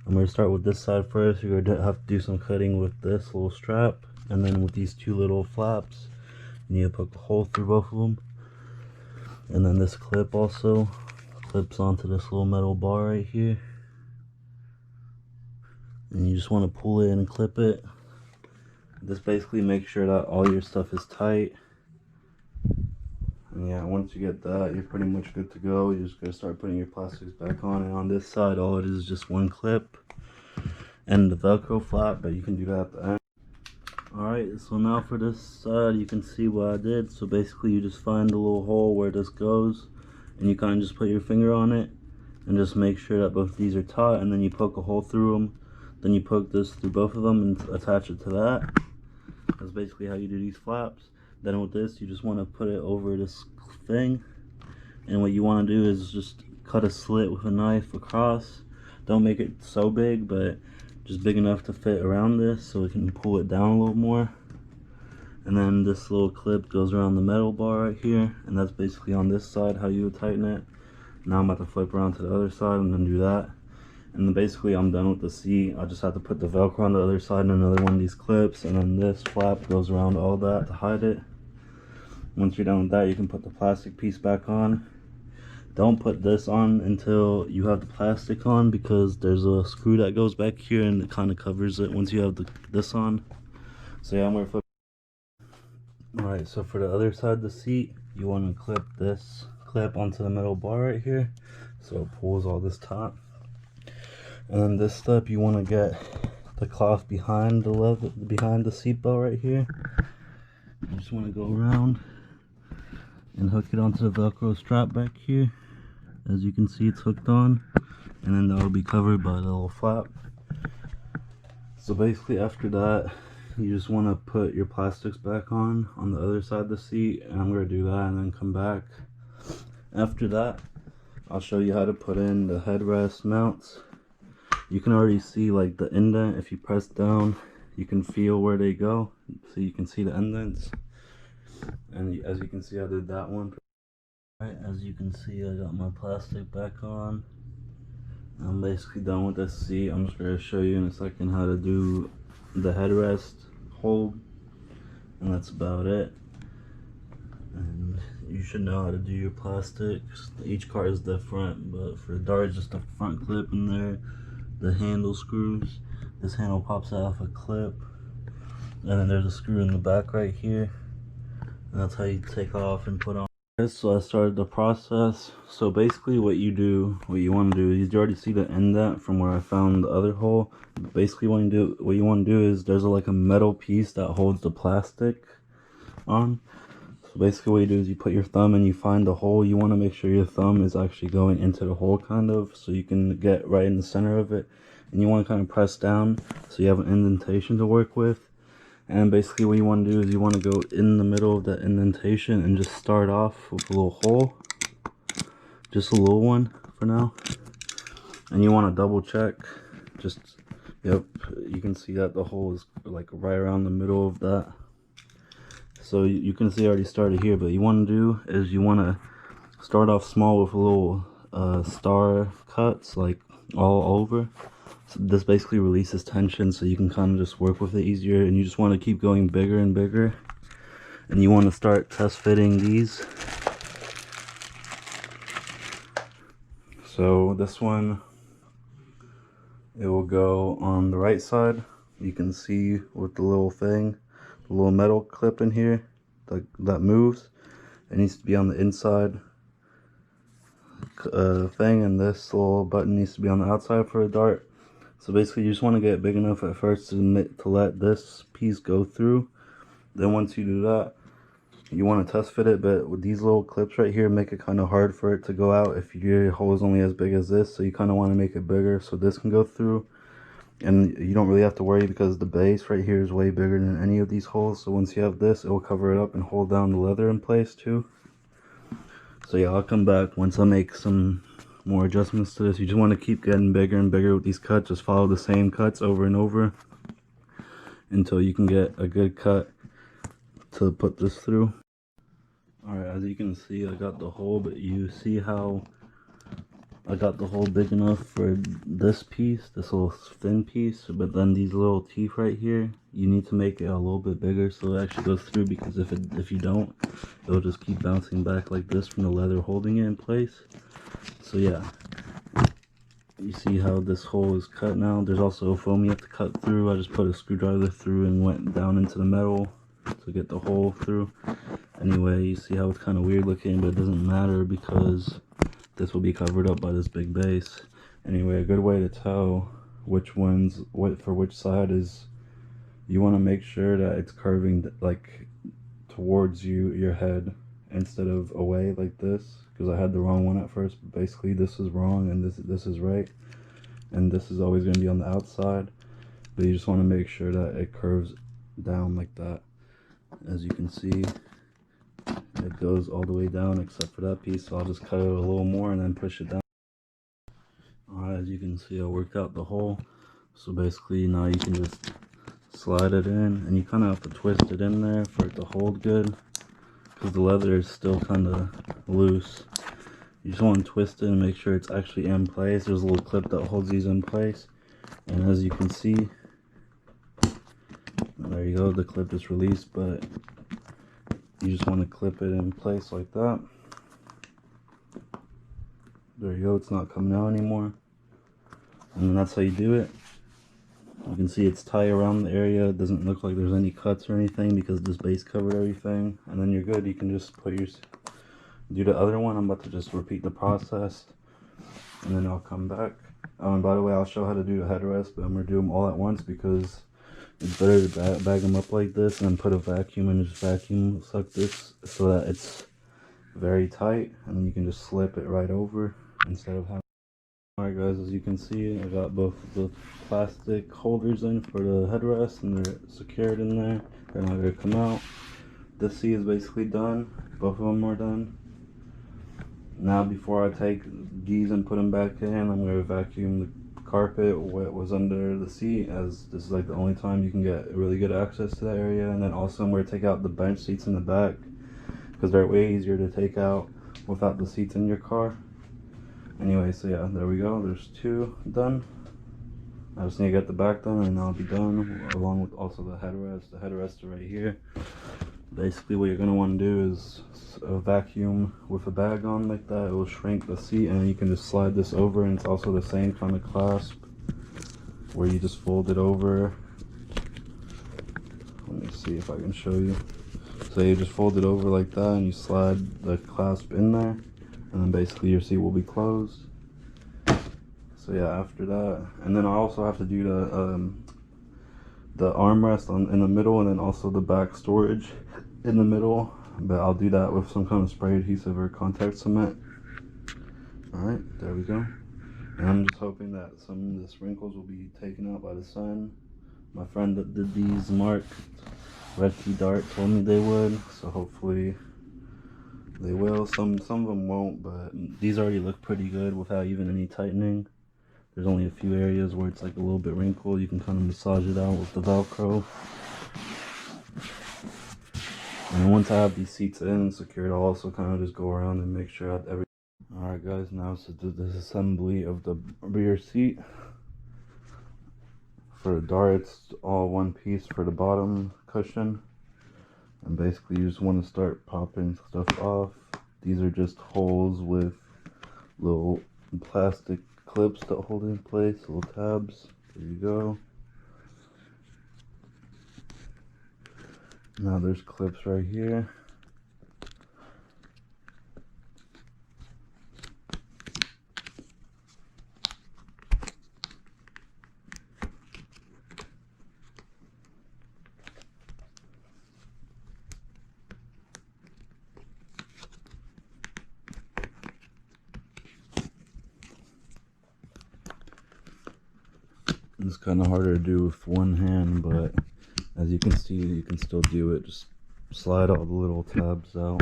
I'm going to start with this side first. You're going to have to do some cutting with this little strap, and then with these two little flaps, you need to poke a hole through both of them. And then this clip also clips onto this little metal bar right here. And you just want to pull it and clip it. This basically makes sure that all your stuff is tight. And yeah, once you get that, you're pretty much good to go. You're just gonna start putting your plastics back on. And on this side, all it is just one clip and the Velcro flap, but you can do that at the end. Alright, so now for this side, you can see what I did. So basically, you just find the little hole where this goes, and you kind of just put your finger on it, and just make sure that both of these are taut, and then you poke a hole through them. Then you poke this through both of them and attach it to that. That's basically how you do these flaps. Then with this, you just want to put it over this thing, and what you want to do is just cut a slit with a knife across. Don't make it so big, but just big enough to fit around this so we can pull it down a little more. And then this little clip goes around the metal bar right here, and that's basically on this side how you would tighten it. Now I'm about to flip around to the other side and then do that. And then basically I'm done with the seat. I just have to put the Velcro on the other side and another one of these clips, and then this flap goes around all that to hide it. Once you're done with that, you can put the plastic piece back on. Don't put this on until you have the plastic on, because there's a screw that goes back here and it kind of covers it once you have this on. So yeah, I'm gonna flip. Alright, so for the other side of the seat, you want to clip this clip onto the metal bar right here, so it pulls all this taut. And then this step, you want to get the cloth behind the leather, behind the seat belt right here. You just want to go around and hook it onto the Velcro strap back here. As you can see, it's hooked on, and then that will be covered by the little flap. So basically after that, you just want to put your plastics back on the other side of the seat, and I'm going to do that and then come back. After that, I'll show you how to put in the headrest mounts. You can already see like the indent. If you press down, you can feel where they go, so you can see the indents. And as you can see, I did that one. Alright, as you can see, I got my plastic back on. I'm basically done with this seat. I'm just going to show you in a second how to do the headrest hold, and that's about it. And you should know how to do your plastics. Each car is different, but for the Dart, just a front clip in there, the handle screws. This handle pops off a clip, and then there's a screw in the back right here, and that's how you take off and put on. So I started the process. So basically what you want to do is, you already see the indent from where I found the other hole. Basically what you want to do is, there's like a metal piece that holds the plastic on. So basically what you do is, you put your thumb and you find the hole. You want to make sure your thumb is actually going into the hole, kind of, so you can get right in the center of it. And you want to kind of press down so you have an indentation to work with. And basically what you want to do is, you want to go in the middle of that indentation and just start off with a little hole. Just a little one for now. And you want to double check. Yep, you can see that the hole is like right around the middle of that. So you can see I already started here, but you want to do is, you want to start off small with a little star cuts like all over. So this basically releases tension, so you can kind of just work with it easier, and you just want to keep going bigger and bigger. And you want to start test fitting these. So this one, it will go on the right side. You can see with the little thing, the little metal clip in here that moves. It needs to be on the inside thing, and this little button needs to be on the outside for a Dart. So basically you just want to get it big enough at first to let this piece go through. Then once you do that, you want to test fit it, but with these little clips right here, make it kind of hard for it to go out if your hole is only as big as this. So you kind of want to make it bigger so this can go through. And you don't really have to worry, because the base right here is way bigger than any of these holes. So once you have this, it will cover it up and hold down the leather in place too. So yeah, I'll come back once I make some more adjustments to this. You just want to keep getting bigger and bigger with these cuts. Just follow the same cuts over and over until you can get a good cut to put this through. Alright, as you can see, I got the hole, but you see how I got the hole big enough for this piece, this little thin piece, but then these little teeth right here, you need to make it a little bit bigger so it actually goes through, because if you don't, it'll just keep bouncing back like this from the leather holding it in place. So yeah, you see how this hole is cut now. There's also a foam you have to cut through. I just put a screwdriver through and went down into the metal to get the hole through. Anyway, you see how it's kind of weird looking, but it doesn't matter because this will be covered up by this big base. Anyway, a good way to tell which one's what for which side is, you want to make sure that it's curving like towards your head instead of away like this, because I had the wrong one at first. But basically this is wrong and this is right, and this is always going to be on the outside, but you just want to make sure that it curves down like that. As you can see, it goes all the way down except for that piece, so I'll just cut it a little more and then push it down. Alright, as you can see, I worked out the hole. So basically now you can just slide it in, and you kind of have to twist it in there for it to hold good, because the leather is still kind of loose. You just want to twist it and make sure it's actually in place. There's a little clip that holds these in place, and as you can see, there you go, the clip is released, but you just want to clip it in place like that. There you go, it's not coming out anymore. And then that's how you do it. You can see it's tight around the area. It doesn't look like there's any cuts or anything because this base covered everything. And then you're good. You can just put your, do the other one. I'm about to just repeat the process, and then I'll come back. And by the way, I'll show how to do the headrest, but I'm going to do them all at once because it's better to bag them up like this and then put a vacuum and just vacuum suck this so that it's very tight, and then you can just slip it right over instead of having. Alright guys, as you can see, I got both the plastic holders in for the headrest, and they're secured in there. They're not going to come out. This seat is basically done. Both of them are done. Now before I take these and put them back in, I'm going to vacuum the carpet, what was under the seat, as this is like the only time you can get really good access to that area. And then also I'm going to take out the bench seats in the back because they're way easier to take out without the seats in your car. Anyway, so yeah, there we go. There's two done. I just need to get the back done and I'll be done, along with also the headrest. The headrests are right here. Basically what you're going to want to do is vacuum with a bag on like that. It will shrink the seat, and you can just slide this over, and it's also the same kind of clasp where you just fold it over. Let me see if I can show you. So you just fold it over like that and you slide the clasp in there, and then basically your seat will be closed. So yeah, after that, and then I also have to do the armrest in the middle, and then also the back storage in the middle, but I'll do that with some kind of spray adhesive or contact cement. Alright, there we go. And I'm just hoping that some of the wrinkles will be taken out by the sun. My friend that did these marked Red Key Dart told me they would, so hopefully they will. Some of them won't, but these already look pretty good without even any tightening. There's only a few areas where it's like a little bit wrinkled. You can kind of massage it out with the Velcro. And once I have these seats in and secured, I'll also kind of just go around and make sure I have everything. Alright guys, now to do the disassembly of the rear seat. For the Dart, it's all one piece for the bottom cushion. And basically you just want to start popping stuff off. These are just holes with little plastic clips that hold it in place, little tabs. There you go. Now there's clips right here. It's kind of harder to do with one hand, but as you can see, you can still do it. Just slide all the little tabs out.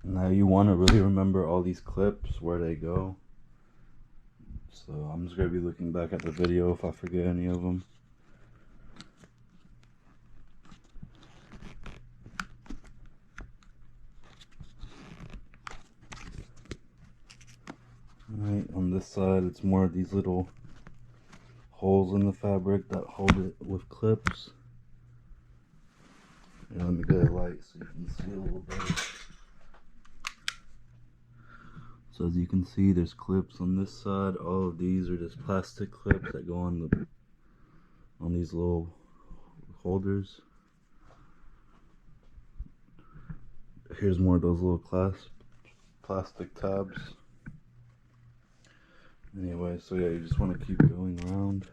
Now you want to really remember all these clips, where they go. So I'm just going to be looking back at the video if I forget any of them. Alright, on this side it's more of these little holes in the fabric that hold it with clips. Here, let me get a light so you can see a little better. So as you can see, there's clips on this side. All of these are just plastic clips that go on these little holders. Here's more of those little plastic tabs. Anyway, so yeah, you just want to keep going around.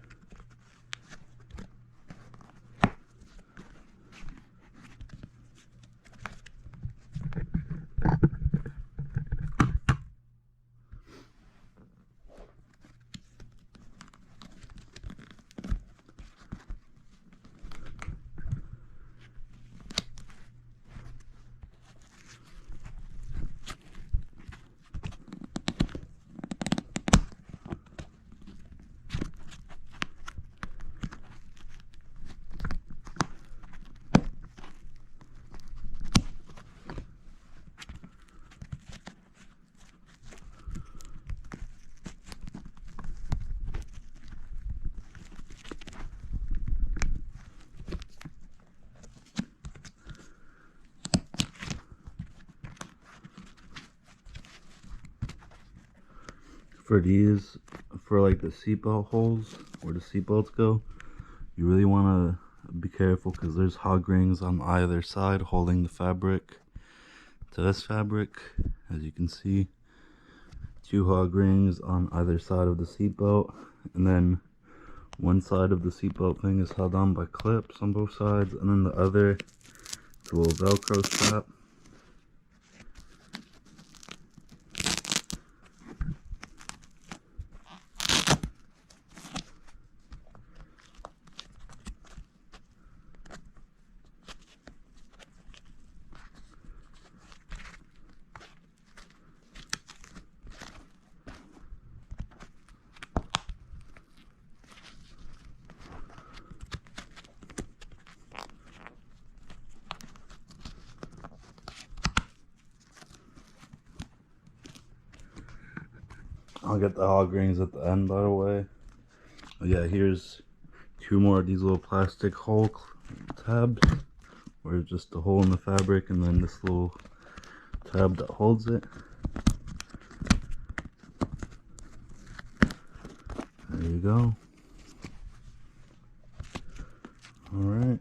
For these, for like the seatbelt holes where the seatbelts go, you really want to be careful because there's hog rings on either side holding the fabric to this fabric. As you can see, 2 hog rings on either side of the seatbelt, and then one side of the seatbelt thing is held on by clips on both sides, and then the other, it's a little Velcro strap. I'll get the hog rings at the end, by the way. But yeah, here's 2 more of these little plastic hole tabs, where it's just a hole in the fabric and then this little tab that holds it. There you go. Alright.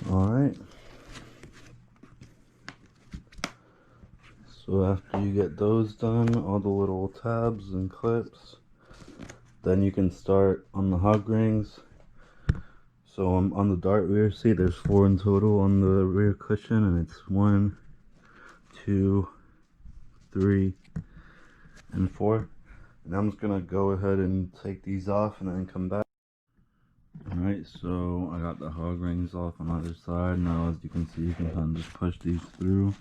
Alright, so after you get those done, all the little tabs and clips, then you can start on the hog rings. So on the dart rear seat, there's 4 in total on the rear cushion, and it's 1, 2, 3, and 4. And I'm just gonna go ahead and take these off and then come back. Alright, so I got the hog rings off on either side. Now as you can see, you can kind of just push these through.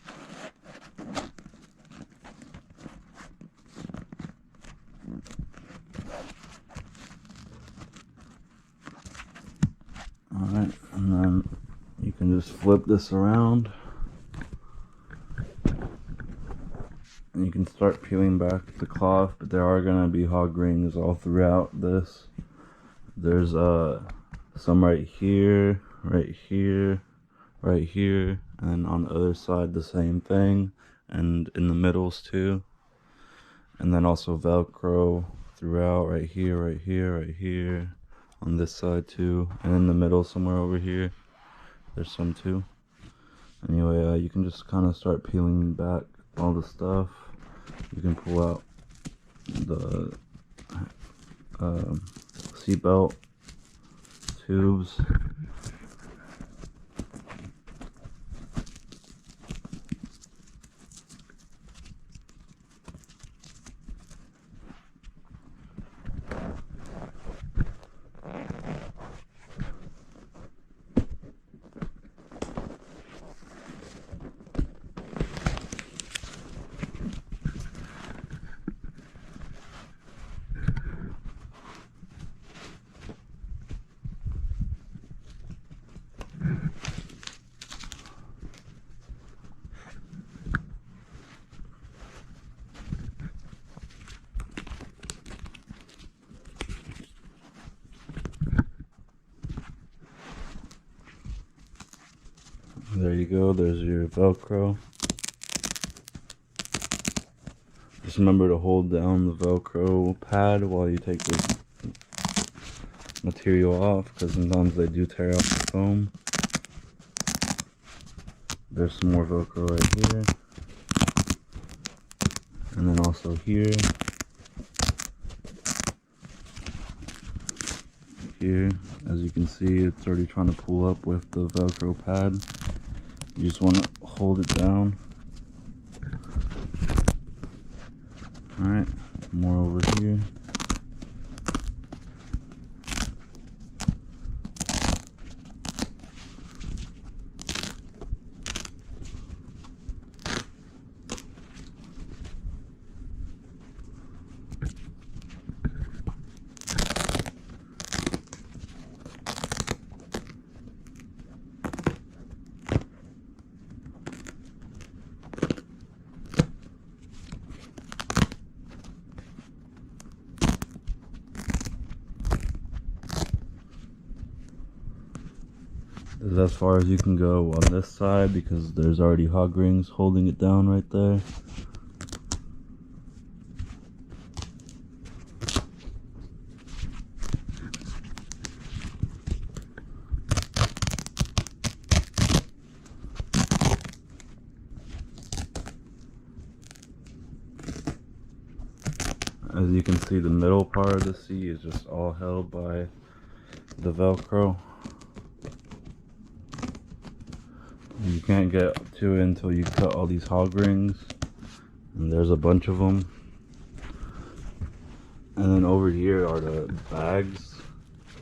Alright, and then you can just flip this around. And you can start peeling back the cloth, but there are going to be hog rings all throughout this. There's some right here, right here, right here, and on the other side the same thing, and in the middles too. And then also Velcro throughout, right here, right here, right here, on this side too, and in the middle somewhere over here there's some too. Anyway, you can just kind of start peeling back all the stuff. You can pull out the seatbelt tubes. There you go, there's your Velcro. Just remember to hold down the Velcro pad while you take this material off, because sometimes they do tear off the foam. There's some more Velcro right here. And then also here. Here, as you can see, it's already trying to pull up with the Velcro pad. You just want to hold it down. Alright, more over here. This is as far as you can go on this side because there's already hog rings holding it down right there. As you can see, the middle part of the seat is just all held by the Velcro. You can't get to it until you cut all these hog rings, and there's a bunch of them. And then over here are the bags,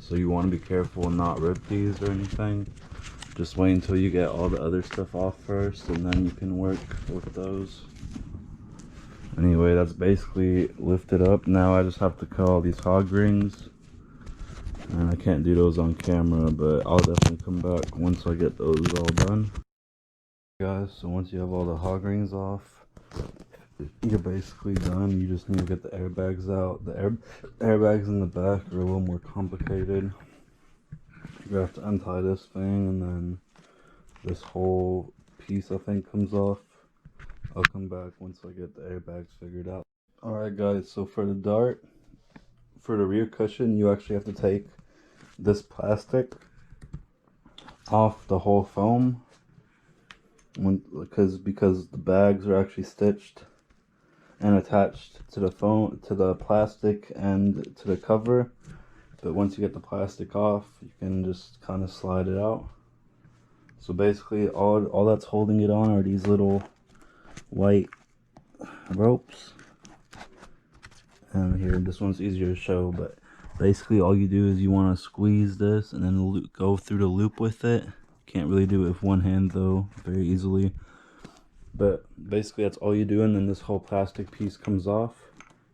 so you want to be careful and not rip these or anything. Just wait until you get all the other stuff off first, and then you can work with those. Anyway, that's basically lifted up. Now I just have to cut all these hog rings, and I can't do those on camera, but I'll definitely come back once I get those all done. Guys, so once you have all the hog rings off, you're basically done. You just need to get the airbags out. The airbags in the back are a little more complicated. You have to untie this thing, and then this whole piece I think comes off. I'll come back once I get the airbags figured out. Alright guys, so for the Dart, for the rear cushion, you actually have to take this plastic off the whole foam, because the bags are actually stitched and attached to the foam, to the plastic and to the cover. But once you get the plastic off, you can just kind of slide it out. So basically all that's holding it on are these little white ropes. And here, this one's easier to show, but basically all you do is you want to squeeze this and then go through the loop with it. Can't really do it with one hand though, very easily. But basically that's all you do, and then this whole plastic piece comes off.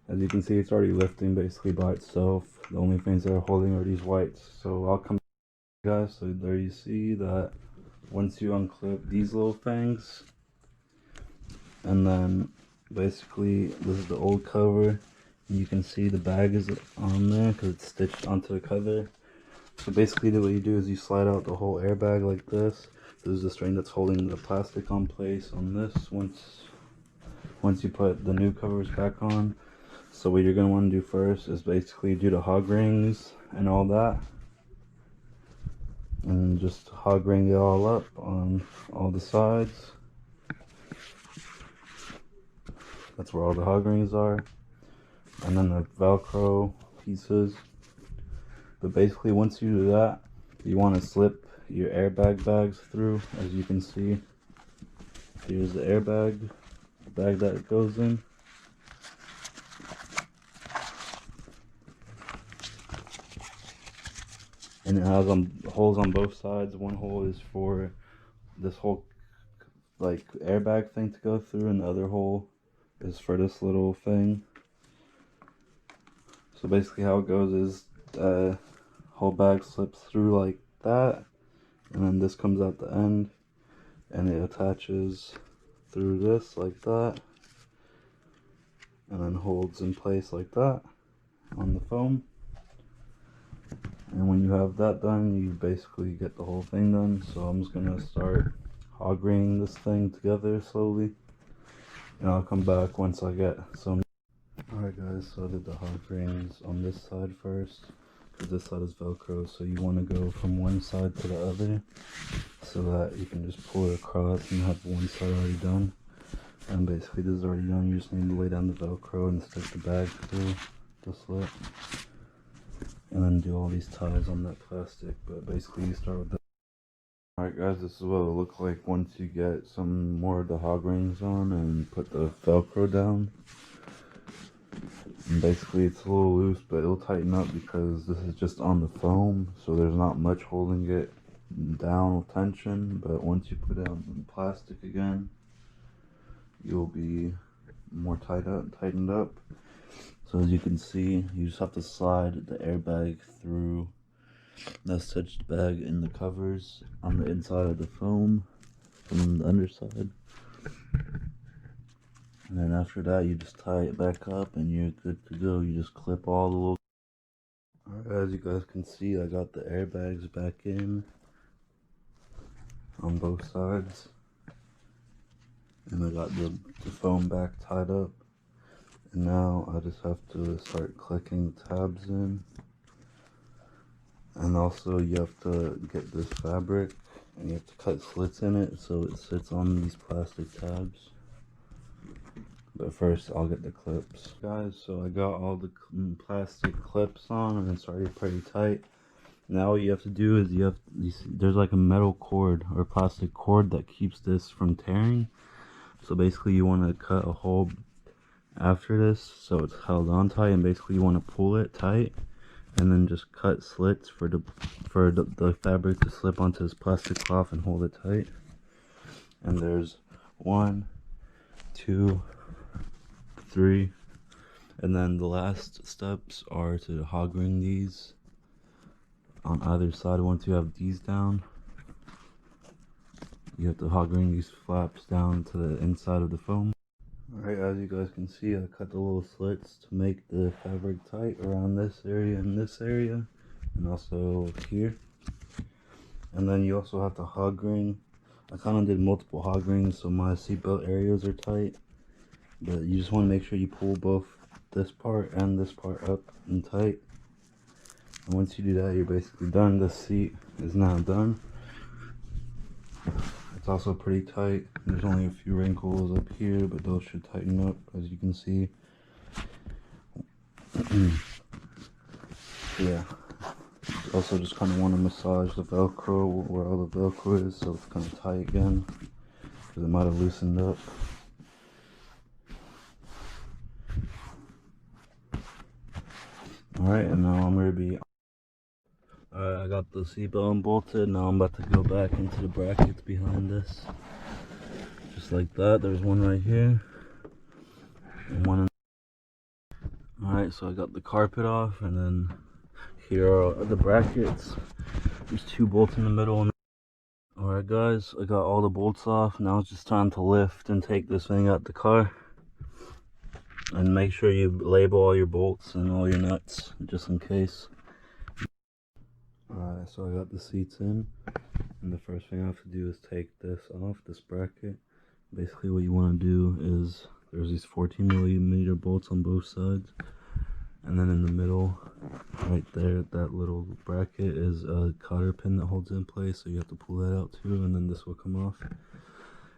As you can see, it's already lifting basically by itself. The only things that are holding are these whites. So I'll come back, guys. So there you see that once you unclip these little things, and then basically this is the old cover. You can see the bag is on there because it's stitched onto the cover. So basically what you do is you slide out the whole airbag like this. This is the string that's holding the plastic on place on this once you put the new covers back on. So what you're going to want to do first is basically do the hog rings and all that, and just hog ring it all up on all the sides. That's where all the hog rings are, and then the Velcro pieces. But basically, once you do that, you want to slip your airbag bags through. As you can see, here's the airbag, the bag that it goes in. And it has holes on both sides. One hole is for this whole like airbag thing to go through, and the other hole is for this little thing. So basically how it goes is the whole bag slips through like that, and then this comes out the end, and it attaches through this like that, and then holds in place like that on the foam. And when you have that done, you basically get the whole thing done. So I'm just gonna start hog ringing this thing together slowly, and I'll come back once I get some. Alright guys, so I did the hog rings on this side first, because this side is Velcro, so you want to go from one side to the other, so that you can just pull it across and have one side already done. And basically this is already done. You just need to lay down the Velcro and stick the bag through the slit, and then do all these ties on that plastic. But basically you start with the... Alright guys, this is what it'll look like once you get some more of the hog rings on and put the Velcro down. And basically it's a little loose, but it'll tighten up because this is just on the foam, so there's not much holding it down with tension. But once you put it on the plastic again, you'll be more tightened up. So as you can see, you just have to slide the airbag through the stitched bag in the covers on the inside of the foam from the underside. And then after that, you just tie it back up and you're good to go. You just clip all the little... Alright, as you guys can see, I got the airbags back in on both sides. And I got the foam back tied up. And now I just have to start clicking the tabs in. And also you have to get this fabric and you have to cut slits in it so it sits on these plastic tabs. But first I'll get the clips. Guys, so I got all the plastic clips on and it's already pretty tight. Now what you have to do is there's like a metal cord or plastic cord that keeps this from tearing. So basically you want to cut a hole after this so it's held on tight, and basically you want to pull it tight and then just cut slits for the fabric to slip onto this plastic cloth and hold it tight. And there's 1, 2, 3, and then the last steps are to hog ring these on either side. Once you have these down, you have to hog ring these flaps down to the inside of the foam. Alright, as you guys can see, I cut the little slits to make the fabric tight around this area and this area, and also here. And then you also have to hog ring. I kind of did multiple hog rings so my seatbelt areas are tight, but you just want to make sure you pull both this part and this part up and tight. And once you do that, you're basically done. The seat is now done. It's also pretty tight. There's only a few wrinkles up here, but those should tighten up, as you can see. Yeah. Also just kind of want to massage the Velcro where all the Velcro is, so it's kind of tight again, because it might have loosened up. Alright, and now I'm going to be... Alright, I got the seatbelt unbolted. Now I'm about to go back into the brackets behind this. Just like that. There's one right here. And one... Alright, so I got the carpet off, and then here are the brackets. There's 2 bolts in the middle. Alright guys, I got all the bolts off. Now it's just time to lift and take this thing out the car. And make sure you label all your bolts and all your nuts, just in case. Alright, so I got the seats in, and the first thing I have to do is take this off, this bracket. Basically what you want to do is, there's these 14mm bolts on both sides, And then in the middle, right there, that little bracket is a cotter pin that holds it in place, so you have to pull that out too, and then this will come off.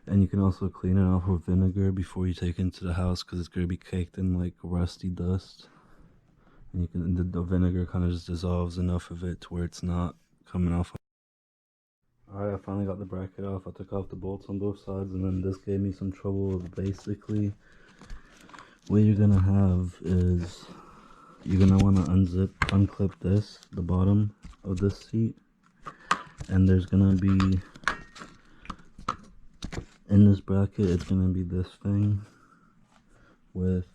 And you can also clean it off with vinegar before you take it into the house, because it's going to be caked in like rusty dust. And you can, the vinegar kind of just dissolves enough of it to where it's not coming off. Alright, I finally got the bracket off. I took off the bolts on both sides, and then this gave me some trouble. Basically, what you're gonna have is you're gonna want to unclip this, the bottom of this seat, and there's gonna be, in this bracket, it's gonna be this thing with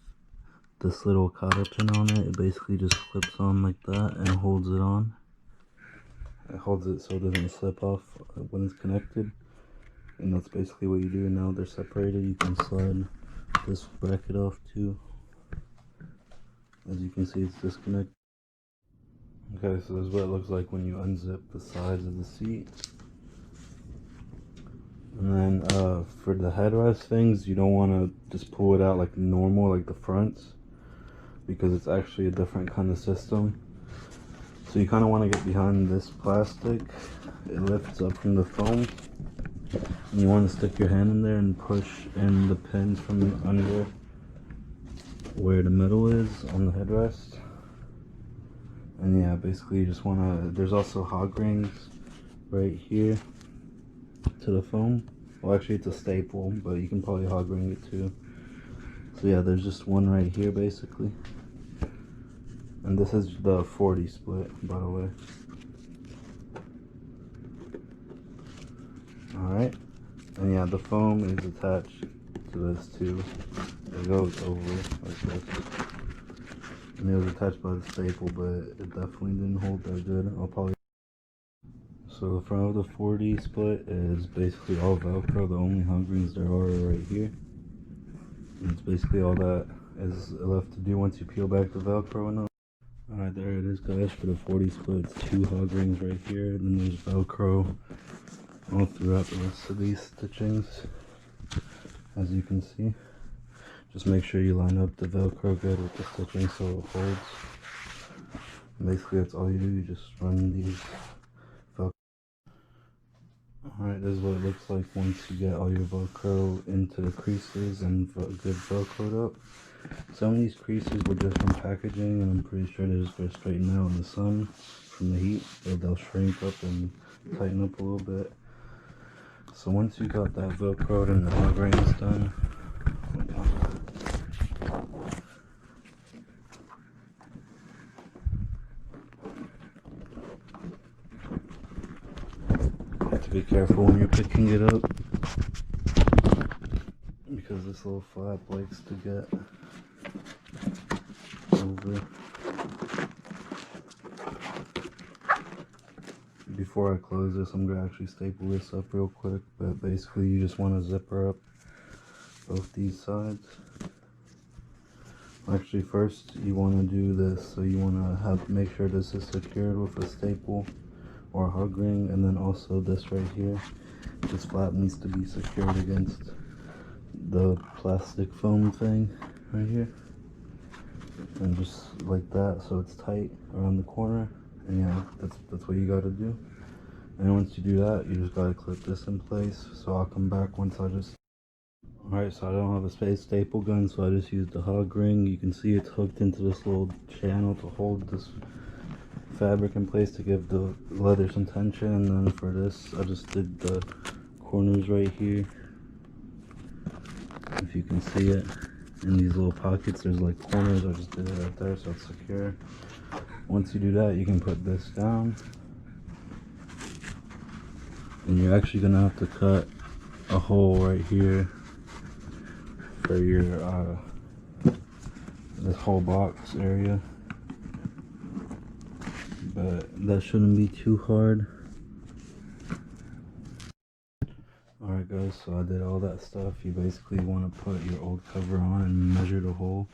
this little cotter pin on it. It basically just clips on like that and holds it on. It holds it so it doesn't slip off when it's connected. And that's basically what you do. Now they're separated, you can slide this bracket off too. As you can see, it's disconnected. Okay, so this is what it looks like when you unzip the sides of the seat. And then for the headrest things, you don't want to just pull it out like normal, like the fronts, because it's actually a different kind of system. So you kind of want to get behind this plastic. It lifts up from the foam, and you want to stick your hand in there and push in the pins from under where the metal is on the headrest. And yeah, basically you just want to, there's also hog rings right here to the foam. Well, actually it's a staple, but you can probably hog ring it too. So yeah, there's just one right here basically. And this is the 40 split, by the way. Alright. And yeah, the foam is attached to this too. It goes over like this. And it was attached by the staple, but it definitely didn't hold that good. I'll probably... So the front of the 40 split is basically all Velcro. The only hog rings there are right here. And it's basically all that is left to do once you peel back the Velcro and all. Alright, there it is guys for the 40 split. It's 2 hog rings right here, and then there's Velcro all throughout the rest of these stitchings, as you can see. Just make sure you line up the Velcro good with the stitching so it holds. And basically that's all you do, you just run these Velcro. Alright, this is what it looks like once you get all your Velcro into the creases and good Velcroed up. Some of these creases were just from packaging, and I'm pretty sure they're just going to straighten out in the sun from the heat, so they'll shrink up and tighten up a little bit. So once you got that Velcroed and the hog rings done, you have to be careful when you're picking it up, because this little flap likes to get over. Before I close this, I'm going to actually staple this up real quick, but basically you just want to zipper up both these sides. Actually, first you want to do this, so you want to make sure this is secured with a staple or a hog ring, and then also this right here. This flap needs to be secured against the plastic foam thing right here, and just like that, so it's tight around the corner. And yeah, that's what you got to do. And once you do that, you just got to clip this in place. So I'll come back once I just... Alright, so I don't have a space staple gun, so I just used the hog ring. You can see it's hooked into this little channel to hold this fabric in place to give the leather some tension. And then for this, I just did the corners right here. If you can see it, in these little pockets, there's like corners. I just did it right there so it's secure. Once you do that, you can put this down, and you're actually gonna have to cut a hole right here for your this whole box area, but that shouldn't be too hard. Alright guys, so I did all that stuff. You basically want to put your old cover on and measure the hole.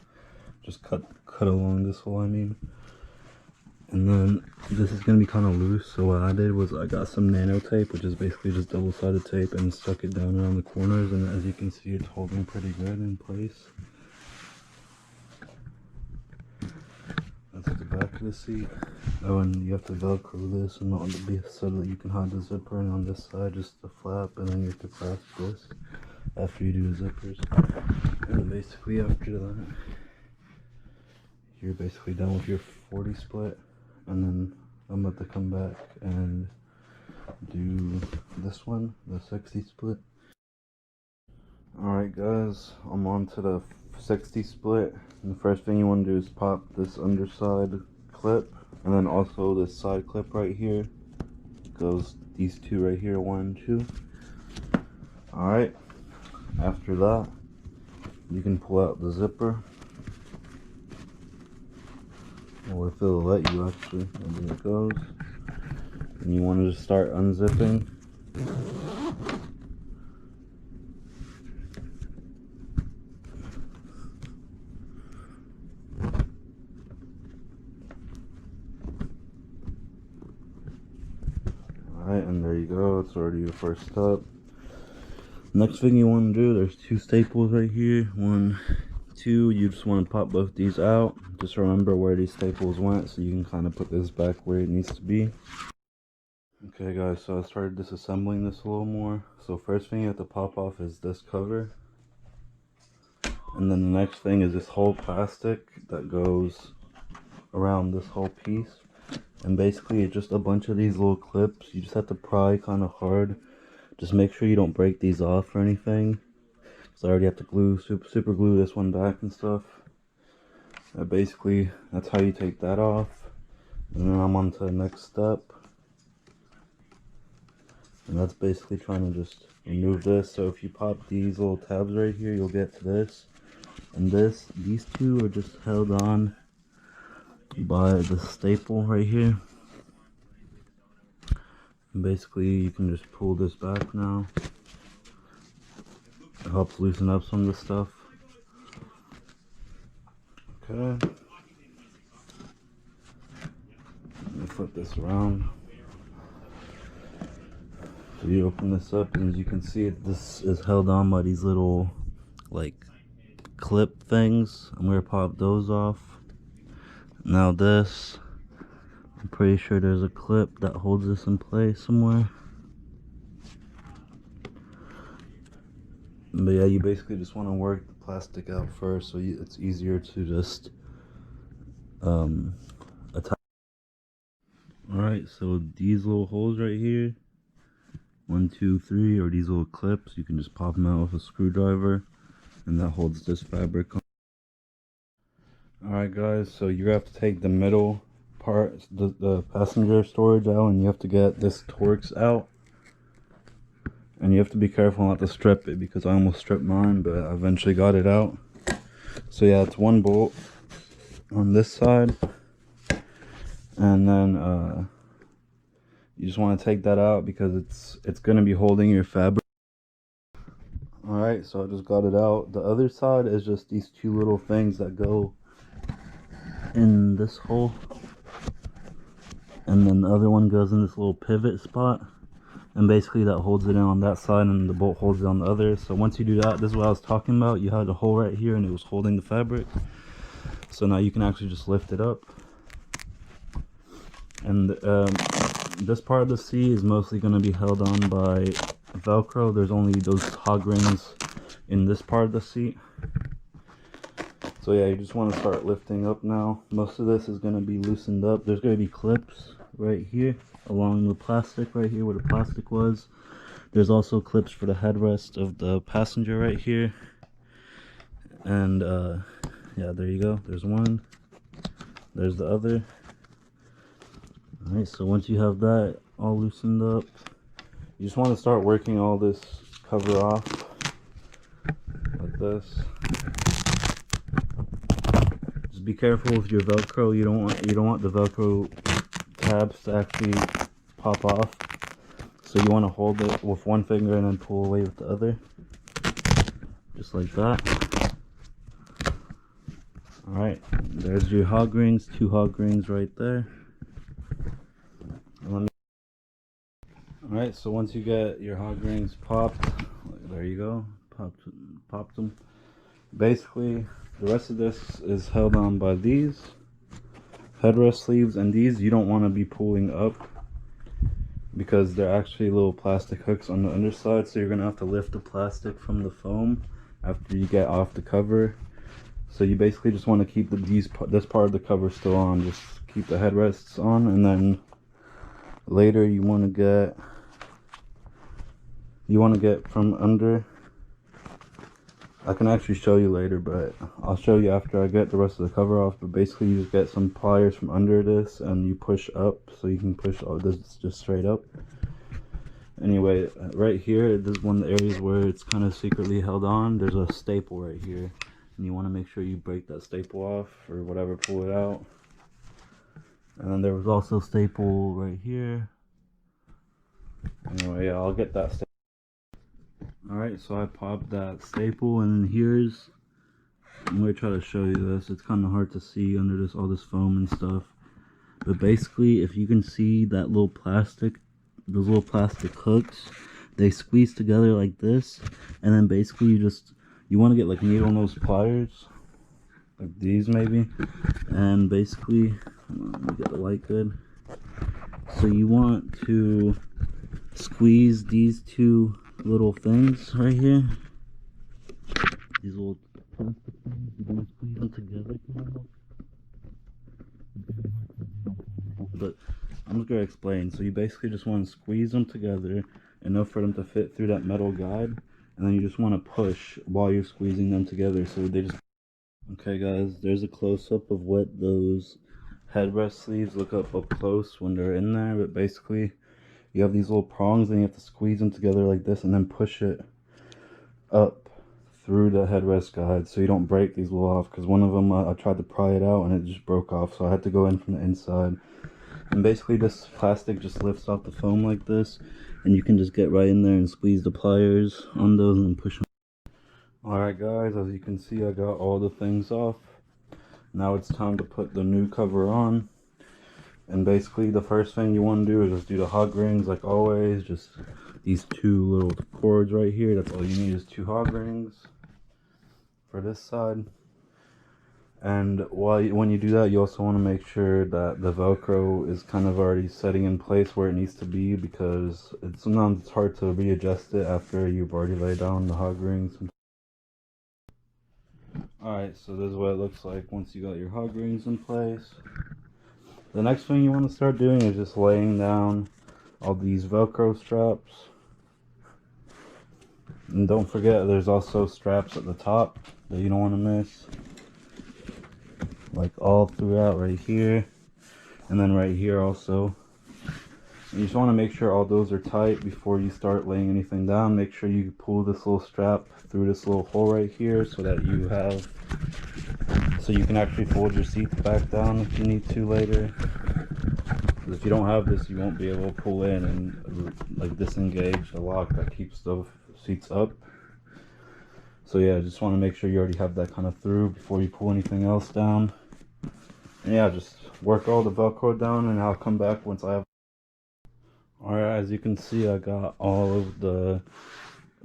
Just cut along this hole, I mean. And then this is going to be kind of loose, so what I did was I got some nano tape, which is basically just double-sided tape, and stuck it down around the corners, and as you can see, it's holding pretty good in place. onto the back of the seat. Oh, and you have to velcro this and on the beef so that you can hide the zipper, and on this side just the flap, and then you have to clasp this after you do the zippers. And then basically after that, you're basically done with your 40 split, and then I'm about to come back and do this one, the 60 split. Alright guys, I'm on to the 60 split, and the first thing you want to do is pop this underside clip, and then also this side clip right here. Goes these two right here, 1 and 2. Alright, after that you can pull out the zipper, or if it'll let you actually, and there it goes. And you want to just start unzipping. Alright, and there you go, it's already your first step. Next thing you want to do, there's 2 staples right here, 1, 2, you just want to pop both these out. Just remember where these staples went so you can kind of put this back where it needs to be. Okay guys, so I started disassembling this a little more. So first thing you have to pop off is this cover. And then the next thing is this whole plastic that goes around this whole piece. And basically it's just a bunch of these little clips. You just have to pry kind of hard. Just make sure you don't break these off or anything. So I already have to glue, super glue this one back and stuff. Basically, that's how you take that off. And then I'm on to the next step. And that's basically trying to just remove this. So if you pop these little tabs right here, you'll get to this. And these two are just held on by the staple right here. And basically, you can just pull this back now. It helps loosen up some of the stuff. Okay. Let me flip this around. So you open this up, and as you can see, this is held on by these little like clip things. I'm gonna pop those off. Now this, I'm pretty sure there's a clip that holds this in place somewhere. But yeah, you basically just want to work the plastic out first, so it's easier to just attach. Alright, so these little holes right here, 1, 2, 3, or these little clips, you can just pop them out with a screwdriver, and that holds this fabric on. Alright guys, so you have to take the middle part, the passenger storage out, and you have to get this Torx out. And you have to be careful not to strip it, because I almost stripped mine, but I eventually got it out. So yeah, it's 1 bolt on this side. And then you just want to take that out because it's going to be holding your fabric. Alright, so I just got it out. The other side is just these 2 little things that go in this hole. And then the other one goes in this little pivot spot. And basically that holds it in on that side, and the bolt holds it on the other. So once you do that, this is what I was talking about. You had a hole right here and it was holding the fabric. So now you can actually just lift it up. And this part of the seat is mostly going to be held on by Velcro. There's only those hog rings in this part of the seat. So yeah, you just want to start lifting up now. Most of this is going to be loosened up. There's going to be clips right here along the plastic right here where the plastic was. There's also clips for the headrest of the passenger right here. And yeah, there you go. There's one. There's the other. Alright, so once you have that all loosened up, you just want to start working all this cover off like this. Just be careful with your Velcro. You don't want the Velcro tabs to actually pop off. So you want to hold it with 1 finger and then pull away with the other. Just like that. Alright, there's your hog rings, 2 hog rings right there. Alright, so once you get your hog rings popped, there you go, popped them. Basically, the rest of this is held on by these, headrest sleeves, and these you don't want to be pulling up because they're actually little plastic hooks on the underside, so you're gonna have to lift the plastic from the foam after you get off the cover. So you basically just want to keep this part of the cover still on, just keep the headrests on, and then later you want to get from under. I can actually show you later, but I'll show you after I get the rest of the cover off. But basically you just get some pliers from under this and you push up, so you can push all this just straight up. Anyway, right here, this is one of the areas where it's kind of secretly held on. There's a staple right here, and you want to make sure you break that staple off or whatever, pull it out. And then there was also a staple right here. Anyway, yeah, I'll get that staple. Alright, so I popped that staple, and I'm going to try to show you this. It's kind of hard to see under all this foam and stuff. But basically, if you can see that those little plastic hooks, they squeeze together like this. And then basically you want to get like needle nose pliers, like these maybe. And basically, let me get the light good. So you want to squeeze these two little things right here, these little plastic things. You want to squeeze them together, but I'm just gonna explain. So you basically just want to squeeze them together enough for them to fit through that metal guide, and then you just want to push while you're squeezing them together, so they just... Okay guys, there's a close-up of what those headrest sleeves look up close when they're in there. But basically you have these little prongs, and you have to squeeze them together like this and then push it up through the headrest guide so you don't break these little off. Because one of them, I tried to pry it out and it just broke off, so I had to go in from the inside. And basically this plastic just lifts off the foam like this, and you can just get right in there and squeeze the pliers on those and push them. Alright guys, as you can see, I got all the things off. Now it's time to put the new cover on. And basically the first thing you want to do is just do the hog rings like always. Just these two little cords right here. That's all you need, is 2 hog rings for this side. And when you do that, you also want to make sure that the Velcro is kind of already setting in place where it needs to be, because sometimes it's hard to readjust it after you've already laid down the hog rings. Alright, so this is what it looks like once you got your hog rings in place. The next thing you want to start doing is just laying down all these Velcro straps. And don't forget, there's also straps at the top that you don't want to miss. Like all throughout right here. And then right here also. And you just want to make sure all those are tight before you start laying anything down. Make sure you pull this little strap through this little hole right here so that you can actually fold your seats back down if you need to later. Because if you don't have this, you won't be able to pull in and like disengage the lock that keeps the seats up. So yeah, just want to make sure you already have that kind of through before you pull anything else down. And yeah, just work all the Velcro down, and I'll come back once I have... Alright, as you can see, I got all of the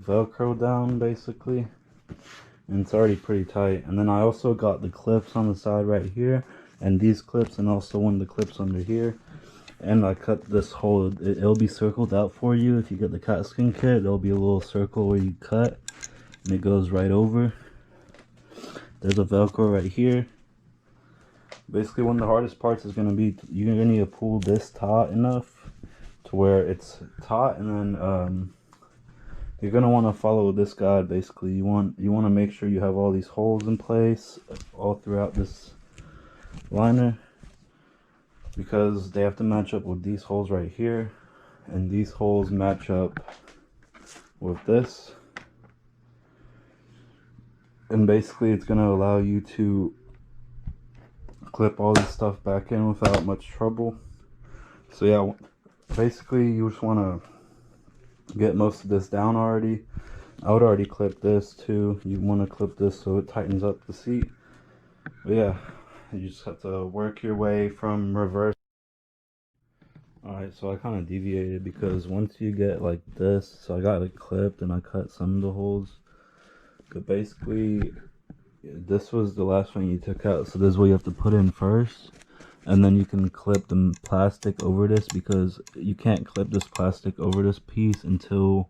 Velcro down basically, and it's already pretty tight. And then I also got the clips on the side right here, and these clips, and also one of the clips under here. And I cut this hole. It'll be circled out for you if you get the Katzkin kit. There'll be a little circle where you cut, and it goes right over. There's a Velcro right here. Basically, one of the hardest parts is going to be, you're going to need to pull this taut enough to where it's taut, and then you're going to want to follow this guide. Basically, you want to make sure you have all these holes in place all throughout this liner, because they have to match up with these holes right here, and these holes match up with this. And basically it's going to allow you to clip all this stuff back in without much trouble. So yeah, basically you just want to get most of this down already. I would already clip this too. You want to clip this so it tightens up the seat. But yeah, you just have to work your way from reverse. Alright, so I kind of deviated because once you get like this, so I got it clipped and I cut some of the holes. But basically, this was the last thing you took out, so this is what you have to put in first. And then you can clip the plastic over this, because you can't clip this plastic over this piece until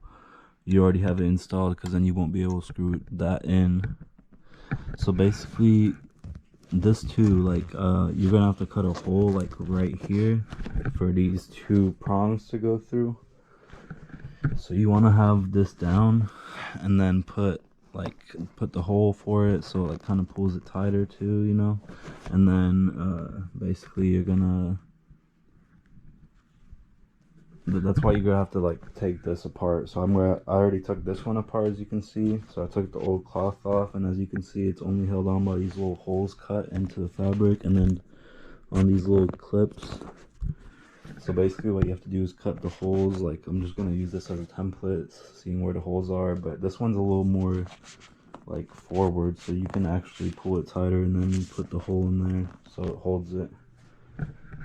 you already have it installed, because then you won't be able to screw that in. So basically this too, like you're gonna have to cut a hole like right here for these two prongs to go through. So you want to have this down and then put the hole for it, so it kind of pulls it tighter too, you know. And then basically you're gonna, that's why you're gonna have to like take this apart. So I already took this one apart, as you can see. So I took the old cloth off, and as you can see, it's only held on by these little holes cut into the fabric, and then on these little clips. So basically what you have to do is cut the holes. Like, I'm just going to use this as a template, seeing where the holes are, but this one's a little more like forward, so you can actually pull it tighter and then you put the hole in there so it holds it.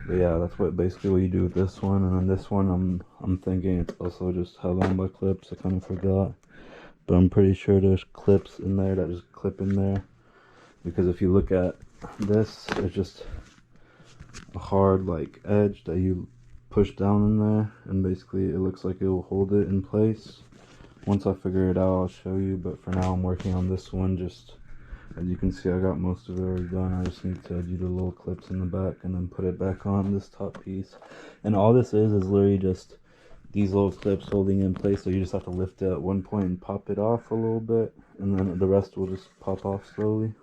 But yeah, that's basically what you do with this one. And then this one, I'm thinking it's also just held on by clips. I kind of forgot, but I'm pretty sure there's clips in there that just clip in there, because if you look at this, it's just a hard like edge that you push down in there, and basically it looks like it will hold it in place. Once I figure it out, I'll show you, but for now I'm working on this one. Just as you can see, I got most of it already done. I just need to do the little clips in the back and then put it back on this top piece. And all this is literally just these little clips holding in place, so you just have to lift it at one point and pop it off a little bit, and then the rest will just pop off slowly.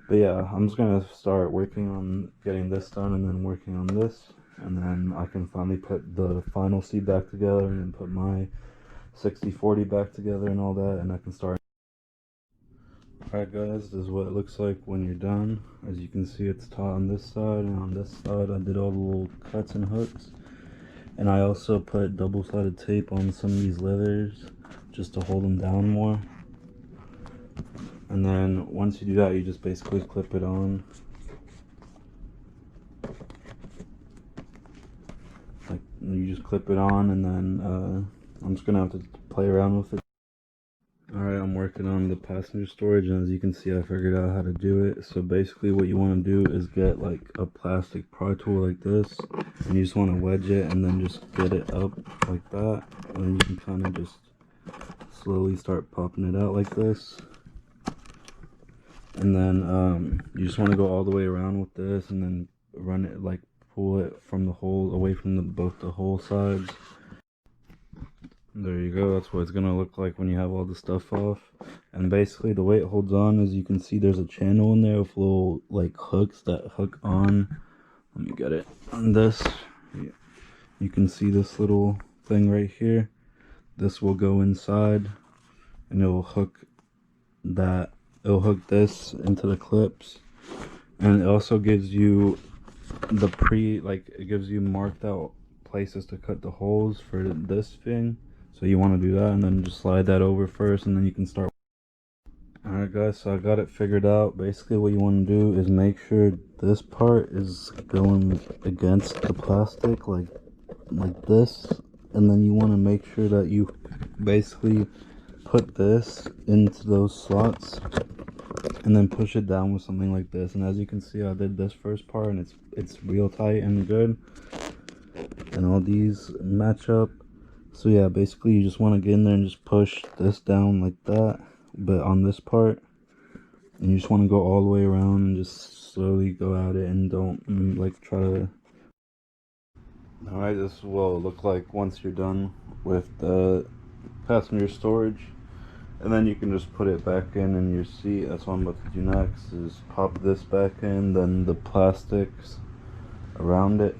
But yeah, I'm just gonna start working on getting this done and then working on this, and then I can finally put the final seat back together and then put my 60/40 back together and all that, and I can start. Alright guys, this is what it looks like when you're done. As you can see, it's taut on this side, and on this side I did all the little cuts and hooks. And I also put double-sided tape on some of these leathers just to hold them down more. And then once you do that, you just basically clip it on. Like, you just clip it on, and then I'm just gonna have to play around with it. Alright, I'm working on the passenger storage, and as you can see, I figured out how to do it. So basically what you want to do is get like a plastic pry tool like this, and you just want to wedge it and then just get it up like that, and then you can kind of just slowly start popping it out like this. And then you just want to go all the way around with this, and then run it, like pull it from the hole, away from both the hole sides. There you go, that's what it's gonna look like when you have all the stuff off. And basically the way it holds on, as you can see, there's a channel in there with little like hooks that hook on. Let me get it on this. You can see this little thing right here. This will go inside, and it will hook that, it'll hook this into the clips. And it also gives you the it gives you marked out places to cut the holes for this thing. So you want to do that, and then just slide that over first, and then you can start. Alright guys, so I got it figured out. Basically what you want to do is make sure this part is going against the plastic like this, and then you want to make sure that you basically put this into those slots and then push it down with something like this. And as you can see, I did this first part, and it's real tight and good, and all these match up. So yeah, basically you just want to get in there and just push this down like that, but on this part, and you just want to go all the way around and just slowly go at it, and don't like try to. Alright, this is what it'll look like once you're done with the passenger storage. And then you can just put it back in your seat. That's what I'm about to do next, is pop this back in, then the plastics around it.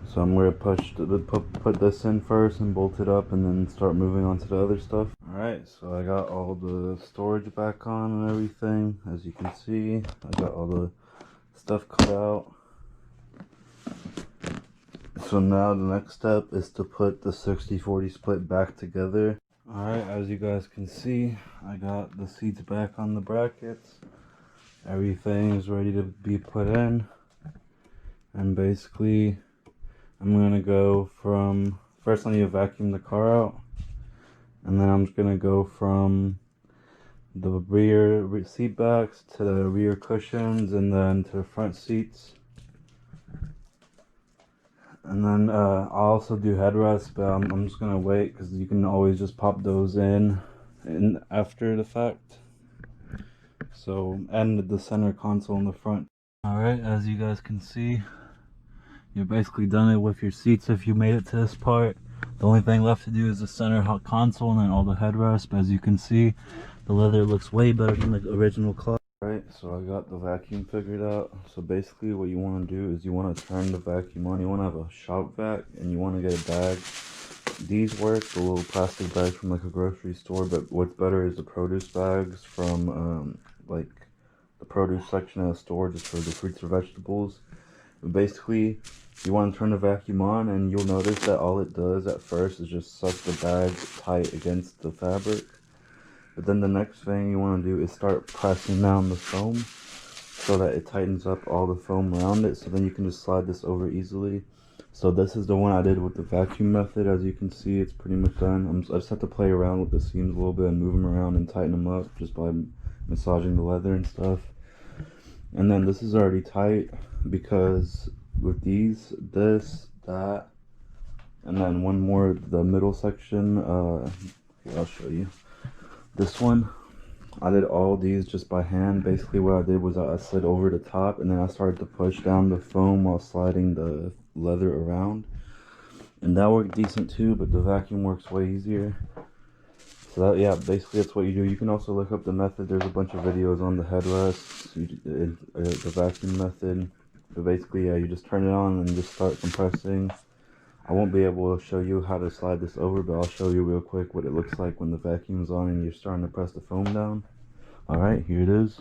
So I'm going to put this in first and bolt it up, and then start moving on to the other stuff. Alright, so I got all the storage back on and everything. As you can see, I got all the stuff cut out. So now the next step is to put the 60/40 split back together. Alright, as you guys can see, I got the seats back on the brackets. Everything is ready to be put in. And basically, I'm going to go from, first I need to vacuum the car out. And then I'm just going to go from the rear seat backs to the rear cushions, and then to the front seats. And then I'll also do headrests, but I'm just gonna wait because you can always just pop those in after the fact. So, and the center console in the front. Alright, as you guys can see, you're basically done it with your seats if you made it to this part. The only thing left to do is the center console and then all the headrests. But as you can see, the leather looks way better than the original car. Right, so I got the vacuum figured out. So basically what you want to do is you want to turn the vacuum on. You want to have a shop vac and you want to get a bag. These work, the little plastic bags from like a grocery store, but what's better is the produce bags from like the produce section of the store, just for the fruits or vegetables. But basically you want to turn the vacuum on and you'll notice that all it does at first is just suck the bag tight against the fabric. But then the next thing you want to do is start pressing down the foam so that it tightens up all the foam around it, so then you can just slide this over easily. So this is the one I did with the vacuum method. As you can see, it's pretty much done. I just have to play around with the seams a little bit and move them around and tighten them up just by massaging the leather and stuff. And then this is already tight because with these, this, that, and then one more, the middle section, here, I'll show you. This one, I did all these just by hand. Basically what I did was I slid over the top and then I started to push down the foam while sliding the leather around. And that worked decent too, but the vacuum works way easier. So that, yeah, basically that's what you do. You can also look up the method. There's a bunch of videos on the headrests, the vacuum method. But basically, yeah, you just turn it on and just start compressing. I won't be able to show you how to slide this over, but I'll show you real quick what it looks like when the vacuum's on and you're starting to press the foam down. Alright, here it is.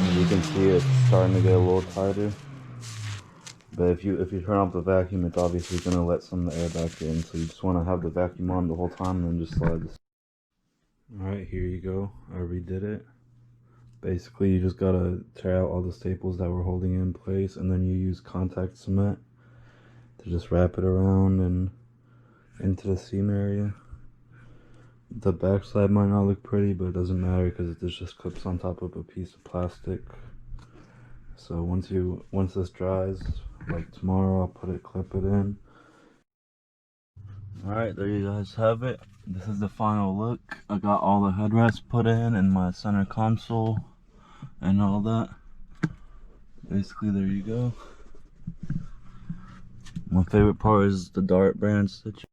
As you can see, it's starting to get a little tighter. But if you turn off the vacuum, it's obviously going to let some of the air back in. So you just want to have the vacuum on the whole time and then just slide this. Alright, here you go. I redid it. Basically, you just got to tear out all the staples that were holding it in place, and then you use contact cement to just wrap it around and into the seam area. The backside might not look pretty, but it doesn't matter because it just clips on top of a piece of plastic. So once this dries, like tomorrow, I'll clip it in. Alright, there you guys have it. This is the final look. I got all the headrests put in and my center console and all that. Basically, there you go. My favorite part is the dart brand stitch.